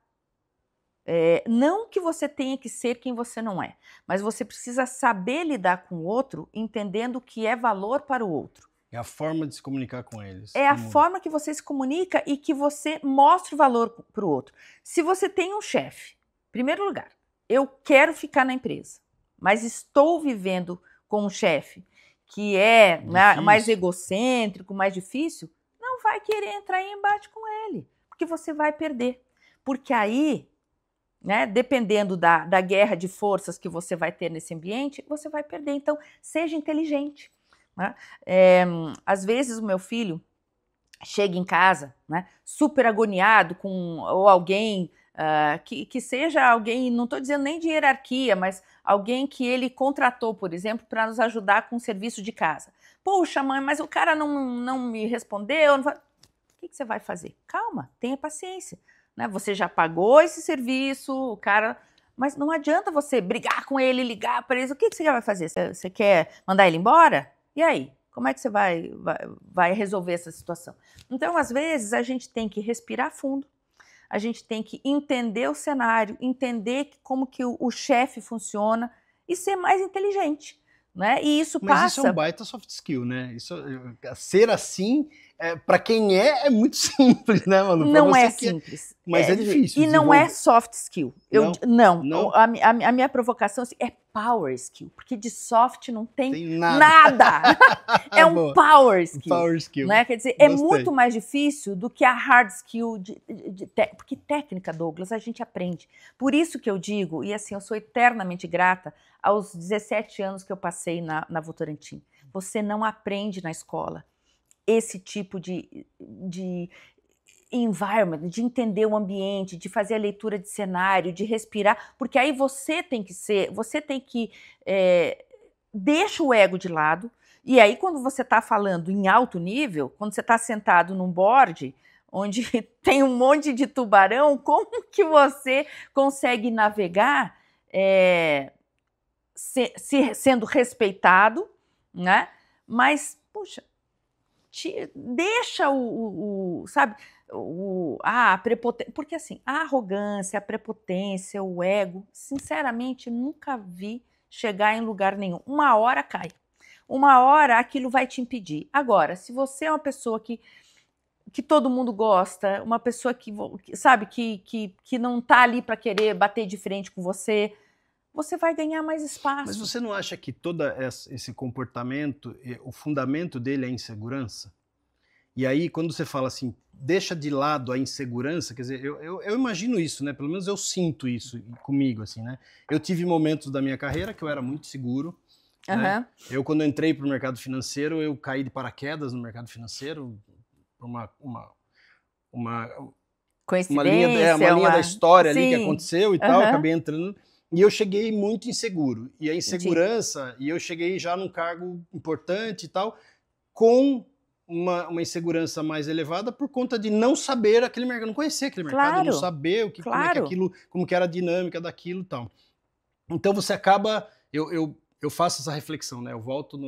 não que você tenha que ser quem você não é, mas você precisa saber lidar com o outro, entendendo o que é valor para o outro. É a forma de se comunicar com eles. É a forma que você se comunica e que você mostra o valor para o outro. Se você tem um chefe, em primeiro lugar, eu quero ficar na empresa, mas estou vivendo com um chefe que é mais egocêntrico, mais difícil, não vai querer entrar em embate com ele, porque você vai perder. Porque aí, né, dependendo da guerra de forças que você vai ter nesse ambiente, você vai perder. Então, seja inteligente. Né? Às vezes o meu filho chega em casa, né, super agoniado ou alguém que seja alguém, não estou dizendo nem de hierarquia, mas alguém que ele contratou, por exemplo, para nos ajudar com o serviço de casa. Poxa, mãe, mas o cara não me respondeu. O que você vai fazer? Calma, tenha paciência. Né? Você já pagou esse serviço, o cara... Mas não adianta você brigar com ele, ligar para ele. O que você vai fazer? Você quer mandar ele embora? E aí? Como é que você vai resolver essa situação? Então, às vezes, a gente tem que respirar fundo, a gente tem que entender o cenário, entender como que o chefe funciona e ser mais inteligente. Né? E isso passa... Mas isso é um baita soft skill, né? Ser assim, para quem é muito simples, né, Manu? Não é simples. Mas é difícil. E não é soft skill. Não. A minha provocação é power skill, porque de soft não tem nada. É um power skill. Power skill. Né? Quer dizer, é muito mais difícil do que a hard skill porque técnica, Douglas, a gente aprende. Por isso que eu digo, e assim, eu sou eternamente grata aos 17 anos que eu passei na Votorantim. Você não aprende na escola esse tipo de environment, de entender o ambiente, de fazer a leitura de cenário, de respirar, porque aí você tem que deixa o ego de lado, e aí quando você está falando em alto nível, quando você está sentado num board, onde tem um monte de tubarão, como que você consegue navegar sendo respeitado, né? Mas, puxa, deixa sabe, a prepotência, porque assim, a arrogância, a prepotência, o ego, sinceramente, nunca vi chegar em lugar nenhum. Uma hora cai, uma hora aquilo vai te impedir. Agora, se você é uma pessoa que todo mundo gosta, uma pessoa que sabe, que não tá ali para querer bater de frente com você, você vai ganhar mais espaço. Mas você não acha que todo esse comportamento, o fundamento dele é a insegurança? E aí, quando você fala assim, deixa de lado a insegurança, quer dizer, eu imagino isso, né? Pelo menos eu sinto isso comigo, assim, né? Eu tive momentos da minha carreira que eu era muito seguro. Né? Eu, quando entrei para o mercado financeiro, eu caí de paraquedas no mercado financeiro, por uma linha da história ali que aconteceu e tal, acabei entrando. E eu cheguei muito inseguro. E a insegurança, e eu cheguei já num cargo importante e tal, com uma insegurança mais elevada por conta de não saber aquele mercado, não conhecer aquele mercado, não saber o que, como é que aquilo, como que era a dinâmica daquilo e tal. Então você acaba, eu faço essa reflexão, né? Eu volto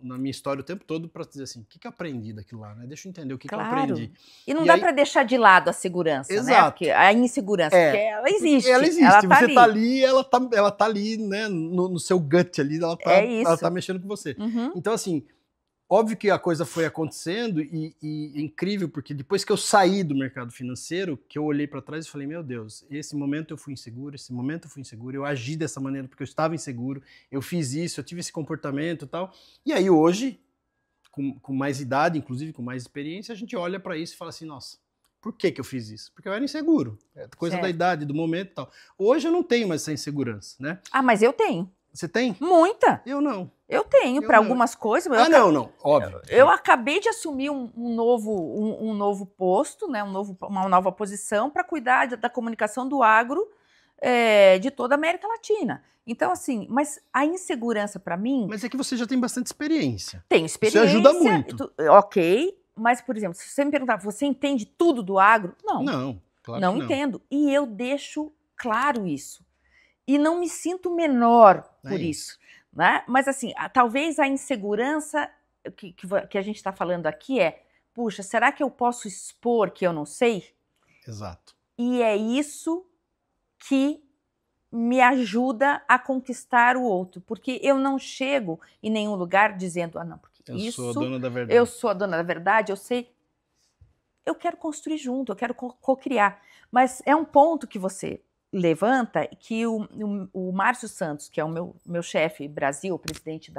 na minha história o tempo todo para dizer assim, o que eu aprendi daquilo lá, né? Deixa eu entender o que eu aprendi. E não dá para deixar de lado a segurança, né? Porque a insegurança, porque ela existe. Ela existe, você tá ali, ela tá ali, né? No seu gut ali, ela tá mexendo com você. Então assim, óbvio que a coisa foi acontecendo e é incrível, porque depois que eu saí do mercado financeiro, que eu olhei para trás e falei, meu Deus, esse momento eu fui inseguro, eu agi dessa maneira porque eu estava inseguro, eu fiz isso, eu tive esse comportamento e tal. E aí hoje, com mais idade, inclusive com mais experiência, a gente olha para isso e fala assim, nossa, por que eu fiz isso? Porque eu era inseguro, é coisa da idade, do momento e tal. Hoje eu não tenho mais essa insegurança, né? Ah, mas eu tenho. Você tem? Muita. Eu não. Eu tenho, para algumas coisas. Não, óbvio. Eu acabei de assumir um novo posto, né, uma nova posição para cuidar da comunicação do agro de toda a América Latina. Então, assim, mas a insegurança para mim... Mas é que você já tem bastante experiência. Tenho experiência. Isso ajuda muito. Ok, mas, por exemplo, se você me perguntar, você entende tudo do agro? Não. Não, claro não que não. entendo. E eu deixo claro isso. E não me sinto menor por isso. Né? Mas, assim, talvez a insegurança que a gente está falando aqui puxa, será que eu posso expor que eu não sei? Exato. E é isso que me ajuda a conquistar o outro. Porque eu não chego em nenhum lugar dizendo, não, porque eu sou a dona da verdade. Eu sou a dona da verdade, eu sei. Eu quero construir junto, eu quero co-criar. Mas é um ponto que você levanta que o Márcio Santos, que é o meu chefe Brasil, presidente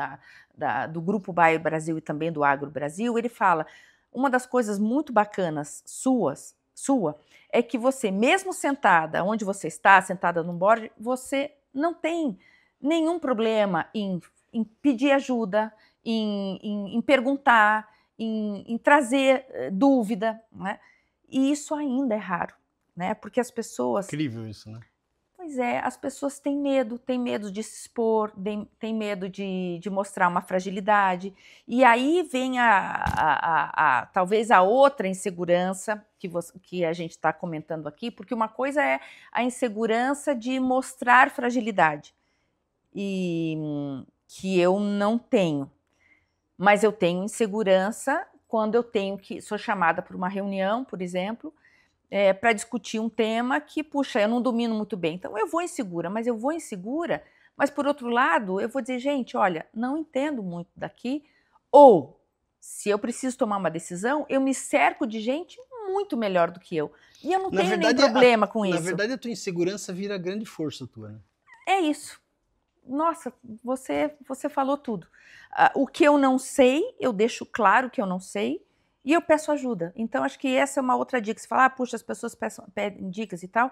do Grupo Bayer Brasil e também do Agro Brasil, ele fala, uma das coisas muito bacanas sua, é que você, mesmo sentada onde você está, sentada num board, você não tem nenhum problema em pedir ajuda, em perguntar, em trazer dúvida, né? E isso ainda é raro. Né? Porque as pessoas... Incrível isso, né? Pois é, as pessoas têm medo de se expor, têm medo de mostrar uma fragilidade. E aí vem talvez a outra insegurança que a gente está comentando aqui, porque uma coisa é a insegurança de mostrar fragilidade, e que eu não tenho. Mas eu tenho insegurança quando eu sou chamada para uma reunião, por exemplo, para discutir um tema que, puxa, eu não domino muito bem. Então, eu vou insegura, mas por outro lado, eu vou dizer, gente, olha, não entendo muito daqui, ou, se eu preciso tomar uma decisão, eu me cerco de gente muito melhor do que eu. E eu não tenho nenhum problema com isso. Na verdade, a tua insegurança vira grande força tua, né? É isso. Nossa, você falou tudo. O que eu não sei, eu deixo claro que eu não sei, e eu peço ajuda. Então, acho que essa é uma outra dica. Você fala, puxa, as pessoas pedem dicas e tal.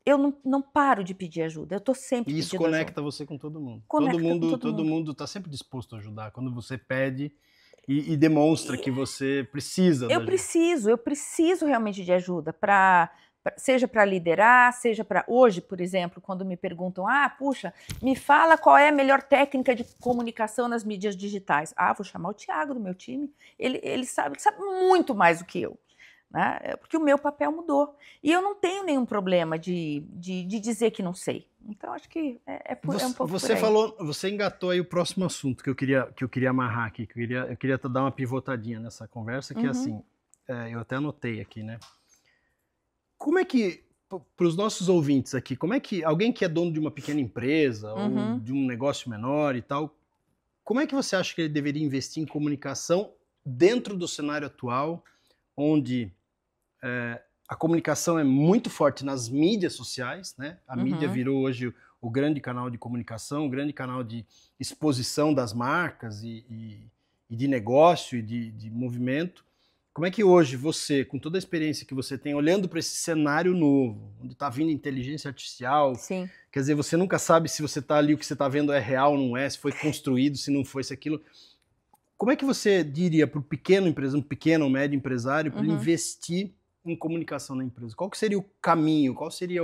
Eu não paro de pedir ajuda. Eu estou sempre pedindo ajuda. Isso conecta você com todo mundo. Todo mundo está sempre disposto a ajudar. Quando você pede e demonstra que você precisa da ajuda. Eu preciso realmente de ajuda, seja para liderar, seja para... Hoje, por exemplo, quando me perguntam, puxa, me fala qual é a melhor técnica de comunicação nas mídias digitais. Vou chamar o Thiago do meu time. Ele sabe muito mais do que eu. Né? Porque o meu papel mudou. E eu não tenho nenhum problema de dizer que não sei. Então, acho que é um pouco você por aí. Você engatou aí o próximo assunto que eu queria amarrar aqui, eu queria dar uma pivotadinha nessa conversa, que é assim, eu até anotei aqui, né? Como é que, para os nossos ouvintes aqui, como é que alguém que é dono de uma pequena empresa ou de um negócio menor e tal, como é que você acha que ele deveria investir em comunicação dentro do cenário atual, onde a comunicação é muito forte nas mídias sociais, né? A mídia virou hoje o grande canal de comunicação, o grande canal de exposição das marcas e de negócio e de movimento. Como é que hoje você, com toda a experiência que você tem, olhando para esse cenário novo, onde está vindo inteligência artificial, Sim. Quer dizer, você nunca sabe se você está ali, o que você está vendo é real ou não é, se foi construído, se não foi, se aquilo... Como é que você diria para o pequeno empresário, um pequeno ou médio empresário, para investir em comunicação na empresa? Qual que seria o caminho? Qual seria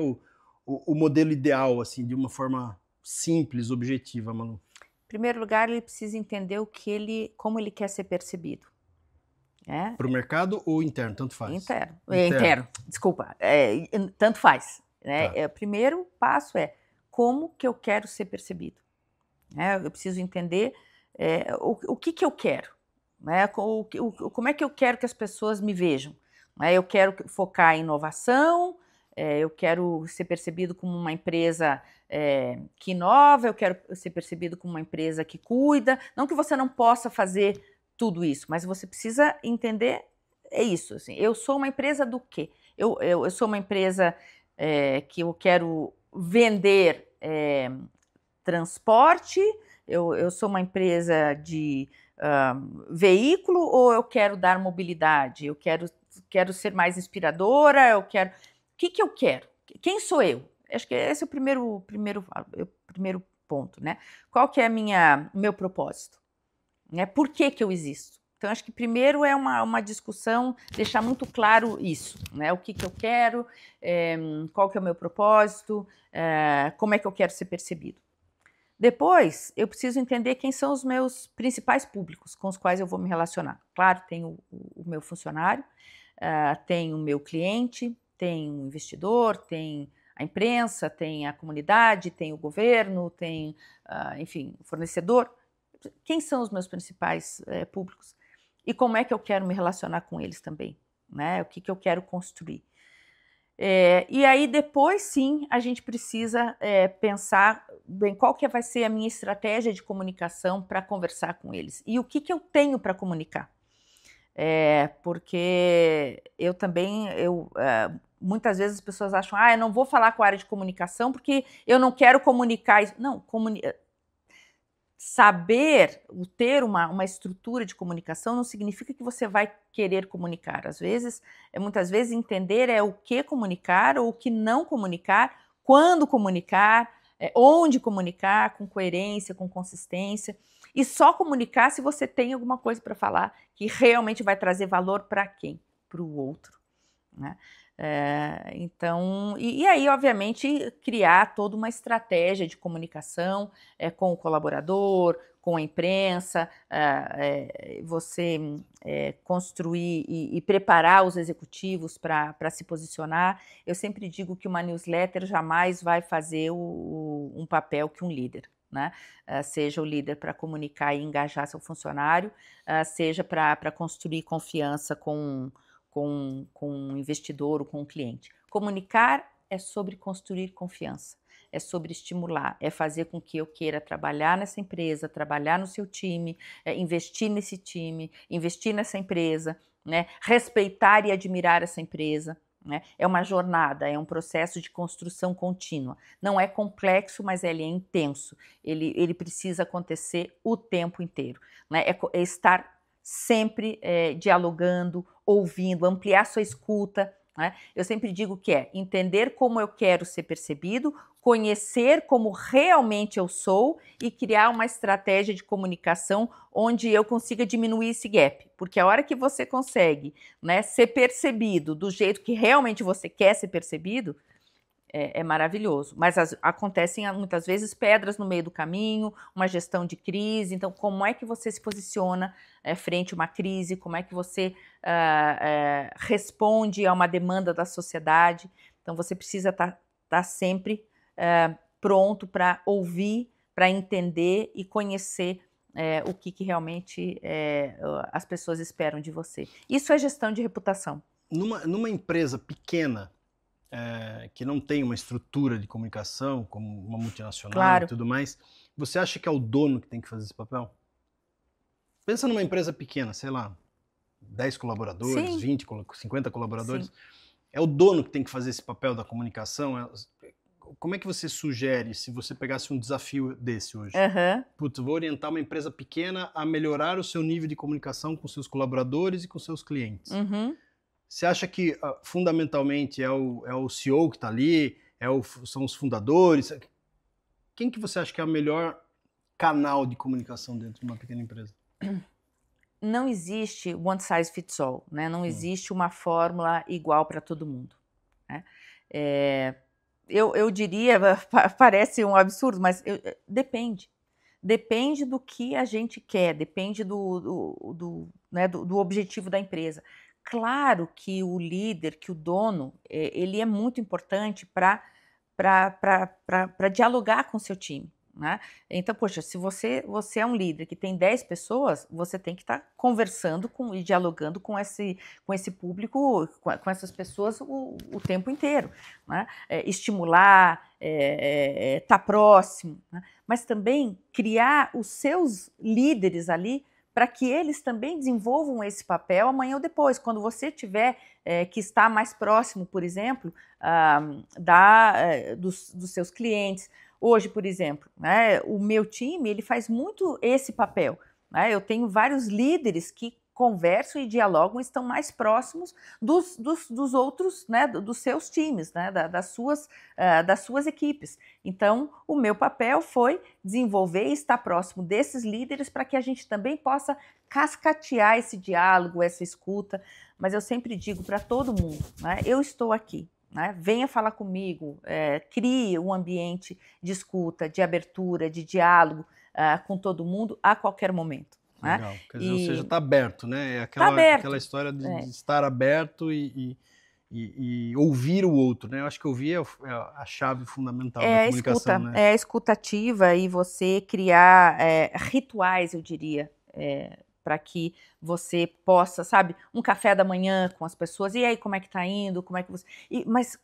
o modelo ideal, assim, de uma forma simples, objetiva, Manu? Em primeiro lugar, ele precisa entender como ele quer ser percebido. Para o mercado ou interno? Tanto faz. Interno, desculpa. Tanto faz. Né? Tá. O primeiro passo é como que eu quero ser percebido. Né? Eu preciso entender o que eu quero. Né? Como é que eu quero que as pessoas me vejam. Né? Eu quero focar em inovação, eu quero ser percebido como uma empresa que inova, eu quero ser percebido como uma empresa que cuida. Não que você não possa fazer tudo isso, mas você precisa entender, é isso. Assim, eu sou uma empresa do quê? Eu sou uma empresa que eu quero vender transporte, eu sou uma empresa de veículo ou eu quero dar mobilidade? Eu quero ser mais inspiradora, eu quero... O que eu quero? Quem sou eu? Acho que esse é o primeiro ponto, né? Qual que é o meu propósito? Né? Por que eu existo? Então, acho que primeiro é uma discussão, deixar muito claro isso, né? O que eu quero, qual que é o meu propósito, como é que eu quero ser percebido. Depois, eu preciso entender quem são os meus principais públicos com os quais eu vou me relacionar. Claro, tem o meu funcionário, tem o meu cliente, tem o investidor, tem a imprensa, tem a comunidade, tem o governo, tem, enfim, o fornecedor. Quem são os meus principais públicos? E como é que eu quero me relacionar com eles também? Né? O que eu quero construir? E aí depois sim a gente precisa pensar bem qual que vai ser a minha estratégia de comunicação para conversar com eles e o que eu tenho para comunicar, porque eu também muitas vezes as pessoas acham eu não vou falar com a área de comunicação porque eu não quero comunicar isso. Não, saber, ter uma estrutura de comunicação não significa que você vai querer comunicar. Às vezes, muitas vezes, entender o que comunicar ou o que não comunicar, quando comunicar, onde comunicar, com coerência, com consistência. E só comunicar se você tem alguma coisa para falar que realmente vai trazer valor para quem? Para o outro. Né? Então, e aí, obviamente, criar toda uma estratégia de comunicação com o colaborador, com a imprensa, você construir e preparar os executivos para se posicionar. Eu sempre digo que uma newsletter jamais vai fazer um papel que um líder. Né? Seja o líder para comunicar e engajar seu funcionário, seja para construir confiança com um investidor ou com um cliente. Comunicar é sobre construir confiança, é sobre estimular, é fazer com que eu queira trabalhar nessa empresa, trabalhar no seu time, investir nesse time, investir nessa empresa, né? Respeitar e admirar essa empresa. Né? É uma jornada, é um processo de construção contínua. Não é complexo, mas ele é intenso. Ele precisa acontecer o tempo inteiro. Né? É estar sempre dialogando, ouvindo, ampliar sua escuta. Né? Eu sempre digo que é entender como eu quero ser percebido, conhecer como realmente eu sou e criar uma estratégia de comunicação onde eu consiga diminuir esse gap. Porque a hora que você consegue, né, ser percebido do jeito que realmente você quer ser percebido, é maravilhoso, mas acontecem muitas vezes pedras no meio do caminho, uma gestão de crise. Então, como é que você se posiciona frente a uma crise? Como é que você responde a uma demanda da sociedade? Então, você precisa estar sempre pronto para ouvir, para entender e conhecer o que realmente as pessoas esperam de você. Isso é gestão de reputação. Numa empresa pequena, que não tem uma estrutura de comunicação, como uma multinacional Claro. E tudo mais, você acha que é o dono que tem que fazer esse papel? Pensa numa empresa pequena, sei lá, 10 colaboradores, Sim. 20, 50 colaboradores. Sim. É o dono que tem que fazer esse papel da comunicação? Como é que você sugere, se você pegasse um desafio desse hoje? Putz, vou orientar uma empresa pequena a melhorar o seu nível de comunicação com seus colaboradores e com seus clientes. Você acha que fundamentalmente é o CEO que está ali, são os fundadores? Quem que você acha que é o melhor canal de comunicação dentro de uma pequena empresa? Não existe one size fits all, né? Não existe uma fórmula igual para todo mundo. Né? eu diria, parece um absurdo, mas depende. Depende do que a gente quer, depende né, do objetivo da empresa. Claro que o líder, que o dono, ele é muito importante para dialogar com o seu time. Né? Então, poxa, se você é um líder que tem 10 pessoas, você tem que estar conversando e dialogando com esse público, com essas pessoas o tempo inteiro. Né? Estimular, estar próximo, né? Mas também criar os seus líderes ali para que eles também desenvolvam esse papel amanhã ou depois, quando você tiver que estar mais próximo, por exemplo, dos seus clientes. Hoje, por exemplo, né, o meu time ele faz muito esse papel. Né? Eu tenho vários líderes que conversam e dialogam, estão mais próximos dos outros, né, dos seus times, né, das suas equipes. Então, o meu papel foi desenvolver e estar próximo desses líderes para que a gente também possa cascatear esse diálogo, essa escuta. Mas eu sempre digo para todo mundo, né, eu estou aqui. Né? Venha falar comigo, crie um ambiente de escuta, de abertura, de diálogo com todo mundo a qualquer momento. Legal, né? quer dizer, ou seja, está aberto, né? É aquela história de estar aberto e ouvir o outro, né? Eu acho que ouvir é a chave fundamental da comunicação, né? É a escuta ativa e você criar rituais, eu diria, para que você possa, sabe, um café da manhã com as pessoas, e aí como é que está indo, como é que você... mas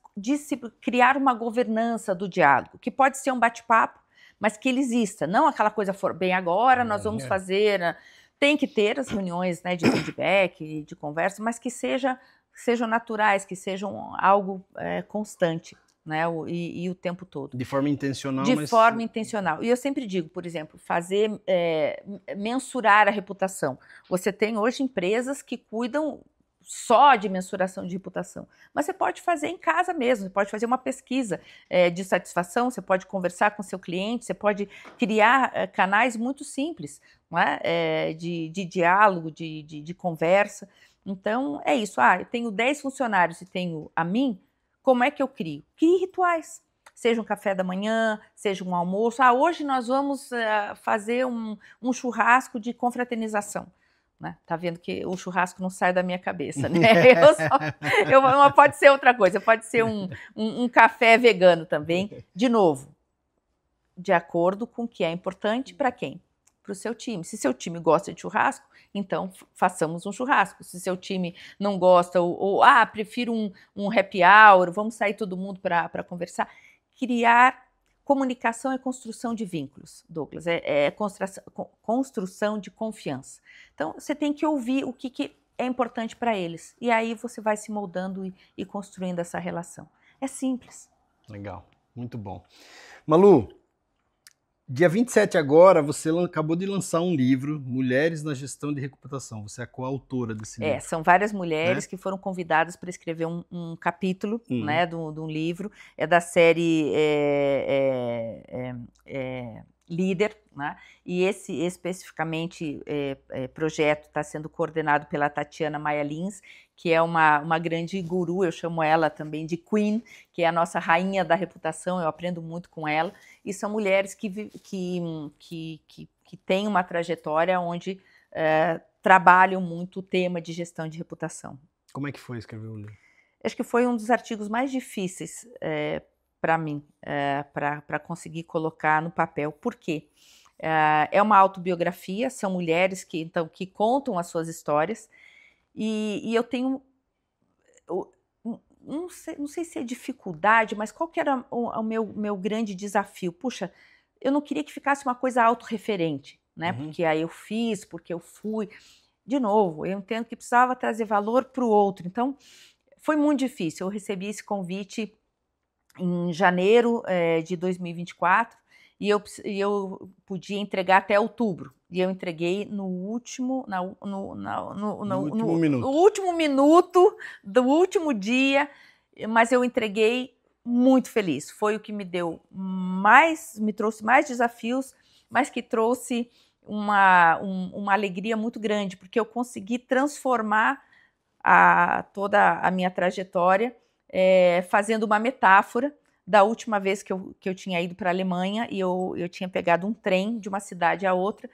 criar uma governança do diálogo, que pode ser um bate-papo, mas que ele exista, não aquela coisa bem agora, nós vamos fazer... Né? Tem que ter as reuniões, né, de feedback, de conversa, mas que sejam naturais, que sejam algo constante. Né, e o tempo todo. De forma intencional. Forma intencional. E eu sempre digo, por exemplo, mensurar a reputação. Você tem hoje empresas que cuidam só de mensuração de reputação, mas você pode fazer em casa mesmo, você pode fazer uma pesquisa de satisfação, você pode conversar com seu cliente, você pode criar canais muito simples, não é? De diálogo, de conversa. Então, é isso. Eu tenho 10 funcionários e tenho a mim. Como é que eu crio? Crie rituais, seja um café da manhã, seja um almoço. Hoje nós vamos fazer um churrasco de confraternização. Né? Tá vendo que o churrasco não sai da minha cabeça, né? Pode ser outra coisa, pode ser um café vegano também. De novo, de acordo com o que é importante para quem? Para o seu time. Se seu time gosta de churrasco, então façamos um churrasco. Se seu time não gosta, ou prefiro um happy hour, vamos sair todo mundo para conversar. Criar comunicação é construção de vínculos, Douglas, construção de confiança. Então, você tem que ouvir o que é importante para eles, e aí você vai se moldando e construindo essa relação. É simples. Legal, muito bom. Malu, dia 27 agora, você acabou de lançar um livro, Mulheres na Gestão de Reputação. Você é a coautora desse livro. São várias mulheres que foram convidadas para escrever um capítulo né, de um livro. É da série Líder, né? E esse especificamente projeto está sendo coordenado pela Tatiana Maia Lins, que é uma grande guru, eu chamo ela também de Queen, que é a nossa rainha da reputação, eu aprendo muito com ela, e são mulheres que têm uma trajetória onde trabalham muito o tema de gestão de reputação. Como é que foi escrever o livro? Acho que foi um dos artigos mais difíceis para mim, para conseguir colocar no papel. Por quê? É uma autobiografia, são mulheres que contam as suas histórias, e eu tenho, não sei se é dificuldade, mas qual que era o meu grande desafio? Puxa, eu não queria que ficasse uma coisa autorreferente, né? Porque aí eu fiz, porque eu fui. De novo, eu entendo que precisava trazer valor para o outro, então foi muito difícil. Eu recebi esse convite em janeiro de 2024 e eu podia entregar até outubro. E eu entreguei no último minuto do último dia, mas eu entreguei muito feliz. Foi o que me trouxe mais desafios, mas que trouxe uma alegria muito grande, porque eu consegui transformar toda a minha trajetória fazendo uma metáfora da última vez que eu tinha ido para a Alemanha e eu tinha pegado um trem de uma cidade a outra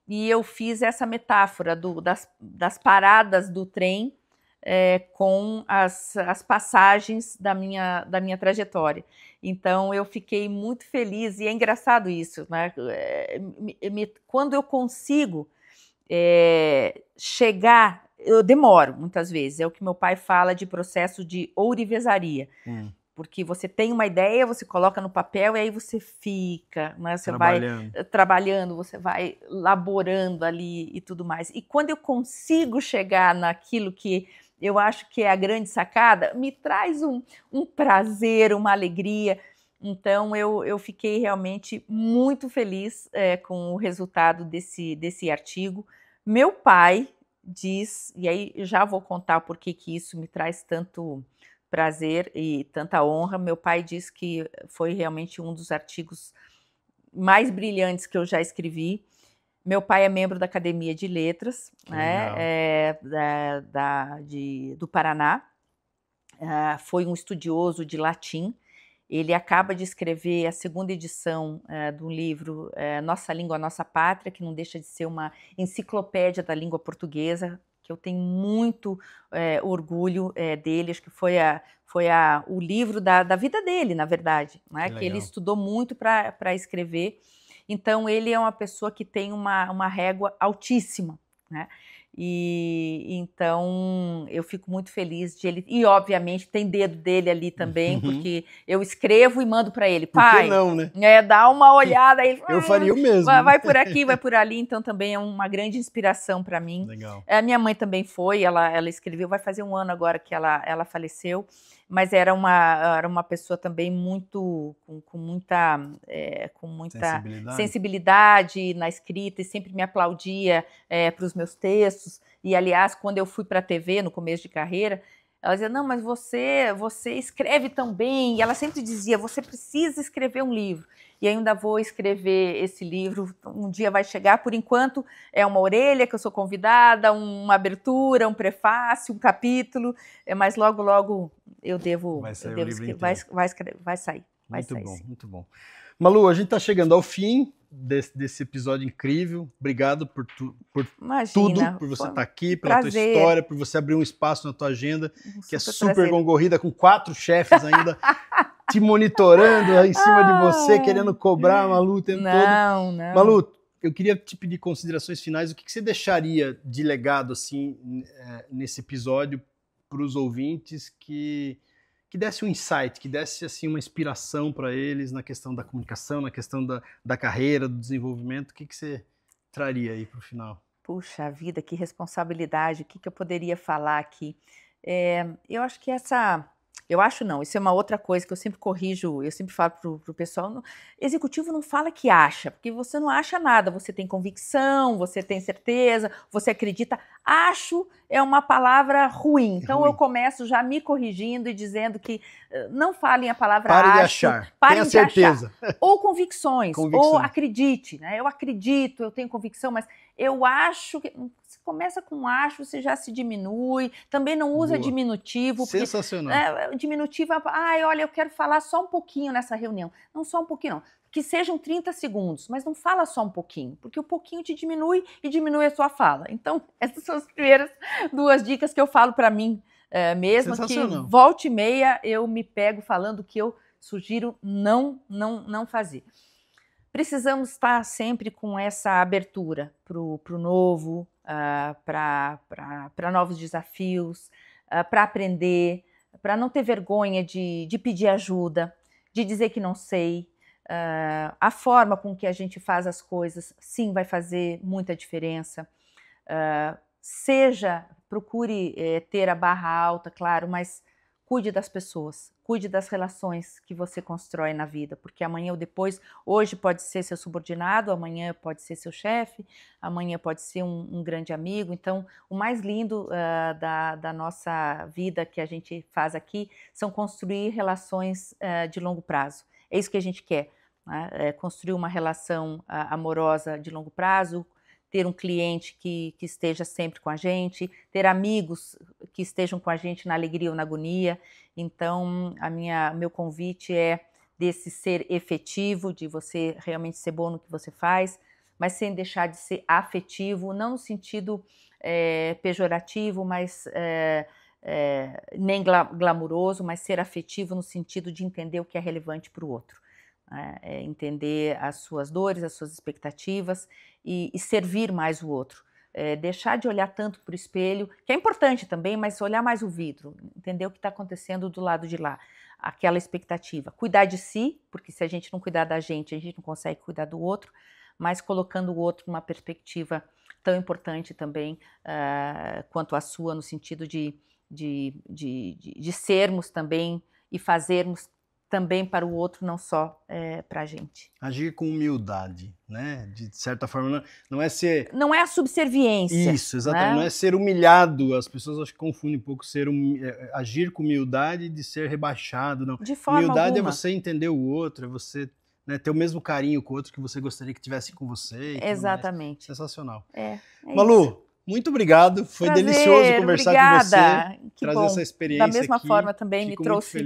e eu fiz essa metáfora das paradas do trem com as passagens da minha trajetória. Então, eu fiquei muito feliz, e é engraçado isso, né? Quando eu consigo chegar, eu demoro muitas vezes, é o que meu pai fala de processo de ourivesaria. Porque você tem uma ideia, você coloca no papel e aí você fica, né? Você vai trabalhando, você vai laborando ali e tudo mais. E quando eu consigo chegar naquilo que eu acho que é a grande sacada, me traz um prazer, uma alegria. Então, eu fiquei realmente muito feliz com o resultado desse artigo. Meu pai diz, e aí já vou contar por que isso me traz tanto prazer e tanta honra. Meu pai diz que foi realmente um dos artigos mais brilhantes que eu já escrevi. Meu pai é membro da Academia de Letras, né, do Paraná. Foi um estudioso de latim. Ele acaba de escrever a segunda edição do livro Nossa Língua, Nossa Pátria, que não deixa de ser uma enciclopédia da língua portuguesa, que eu tenho muito orgulho dele. Acho que foi o livro da vida dele, na verdade, né? Que ele estudou muito para escrever. Então, ele é uma pessoa que tem uma régua altíssima, né? E então eu fico muito feliz de ele, e obviamente tem dedo dele ali também, porque eu escrevo e mando para ele, pai, por que não, né? Dá uma olhada aí, eu faria o mesmo, vai por aqui, vai por ali. Então também é uma grande inspiração para mim. Legal. A minha mãe também foi, ela escreveu, vai fazer 1 ano agora que ela faleceu, mas era uma pessoa também muito com muita sensibilidade na escrita, e sempre me aplaudia para os meus textos. E, aliás, quando eu fui para a TV no começo de carreira, ela dizia, não, mas você escreve tão bem. E ela sempre dizia, você precisa escrever um livro. E ainda vou escrever esse livro, um dia vai chegar. Por enquanto, é uma orelha que eu sou convidada, uma abertura, um prefácio, um capítulo, mas logo, logo eu devo... Vai sair o livro inteiro. Vai sair. Muito bom, sim. muito bom. Malu, a gente está chegando ao fim desse episódio incrível. Obrigado por tudo, por você estar aqui, pela tua história, por você abrir um espaço na tua agenda, que é super concorrida, com 4 chefes ainda te monitorando em cima de você, querendo cobrar a Malu o tempo todo. Não. Malu, eu queria te pedir considerações finais. O que você deixaria de legado assim, nesse episódio para os ouvintes que desse um insight, que desse assim, uma inspiração para eles na questão da comunicação, na questão da carreira, do desenvolvimento? O que você traria aí para o final? Puxa vida, que responsabilidade, o que eu poderia falar aqui? Eu acho que eu acho não, isso é uma outra coisa que eu sempre corrijo, eu sempre falo pro pessoal, executivo não fala que acha, porque você não acha nada, você tem convicção, você tem certeza, você acredita. Acho é uma palavra ruim, então eu começo já me corrigindo e dizendo que não falem a palavra Pare acho, de achar, parem tenha certeza. Achar. Ou convicções, ou acredite, né? Eu acredito, eu tenho convicção, mas eu acho que... Se começa com acho, você já se diminui. Também não usa diminutivo. Sensacional. Diminutivo, olha, eu quero falar só um pouquinho nessa reunião. Não só um pouquinho, não. Que sejam 30 segundos, mas não fala só um pouquinho, porque o pouquinho te diminui e diminui a sua fala. Então, essas são as primeiras 2 dicas que eu falo para mim mesma, que volta e meia eu me pego falando que eu sugiro não fazer. Precisamos estar sempre com essa abertura para o novo, para novos desafios, para aprender, para não ter vergonha de pedir ajuda, de dizer que não sei. A forma com que a gente faz as coisas, sim, vai fazer muita diferença. Procure ter a barra alta, claro, mas cuide das pessoas, cuide das relações que você constrói na vida, porque amanhã ou depois, hoje pode ser seu subordinado, amanhã pode ser seu chefe, amanhã pode ser um grande amigo. Então, o mais lindo da nossa vida que a gente faz aqui são construir relações de longo prazo. É isso que a gente quer, né? Construir uma relação amorosa de longo prazo, ter um cliente que esteja sempre com a gente, ter amigos que estejam com a gente na alegria ou na agonia. Então, meu convite é desse ser efetivo, de você realmente ser bom no que você faz, mas sem deixar de ser afetivo, não no sentido pejorativo, mas nem glamuroso, mas ser afetivo no sentido de entender o que é relevante para o outro. Entender as suas dores, as suas expectativas e servir mais o outro. Deixar de olhar tanto para o espelho, que é importante também, mas olhar mais o vidro, entender o que está acontecendo do lado de lá, aquela expectativa. Cuidar de si, porque se a gente não cuidar da gente, a gente não consegue cuidar do outro, mas colocando o outro numa perspectiva tão importante também quanto a sua, no sentido de sermos também e fazermos também para o outro, não só para a gente. Agir com humildade, né? De certa forma, não é ser... Não é a subserviência. Isso, exatamente. Né? Não é ser humilhado. As pessoas acho que confundem um pouco agir com humildade de ser rebaixado. Não. De forma humildade alguma. É você entender o outro, é você ter o mesmo carinho com o outro que você gostaria que tivesse com você. E exatamente. Sensacional. Malu, isso. Muito obrado. Foi prazer, delicioso conversar com você. Que trazer bom. Essa experiência Da mesma aqui. forma também me trouxe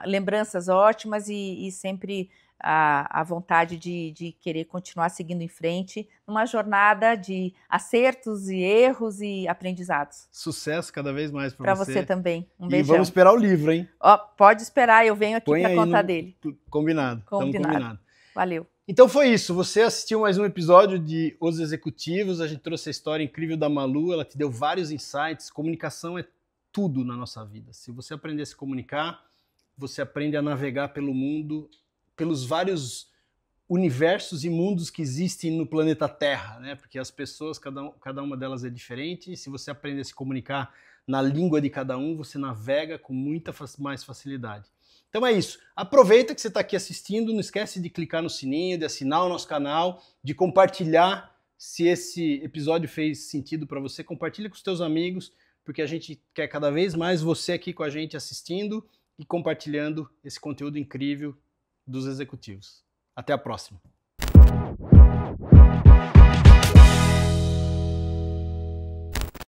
lembranças ótimas e sempre a vontade de querer continuar seguindo em frente numa jornada de acertos e erros e aprendizados. Sucesso cada vez mais para você. Para você também. Um beijão. E vamos esperar o livro, hein? Pode esperar, eu venho aqui para contar dele. Combinado. Estamos combinado. Valeu. Então foi isso, você assistiu mais um episódio de Os Executivos, a gente trouxe a história incrível da Malu, ela te deu vários insights, comunicação é tudo na nossa vida. Se você aprender a se comunicar, você aprende a navegar pelo mundo, pelos vários universos e mundos que existem no planeta Terra, né? Porque as pessoas, cada uma delas é diferente, e se você aprender a se comunicar na língua de cada um, você navega com muita mais facilidade. Então é isso. Aproveita que você está aqui assistindo, não esquece de clicar no sininho, de assinar o nosso canal, de compartilhar. Se esse episódio fez sentido para você, compartilha com os teus amigos, porque a gente quer cada vez mais você aqui com a gente assistindo e compartilhando esse conteúdo incrível dos executivos. Até a próxima.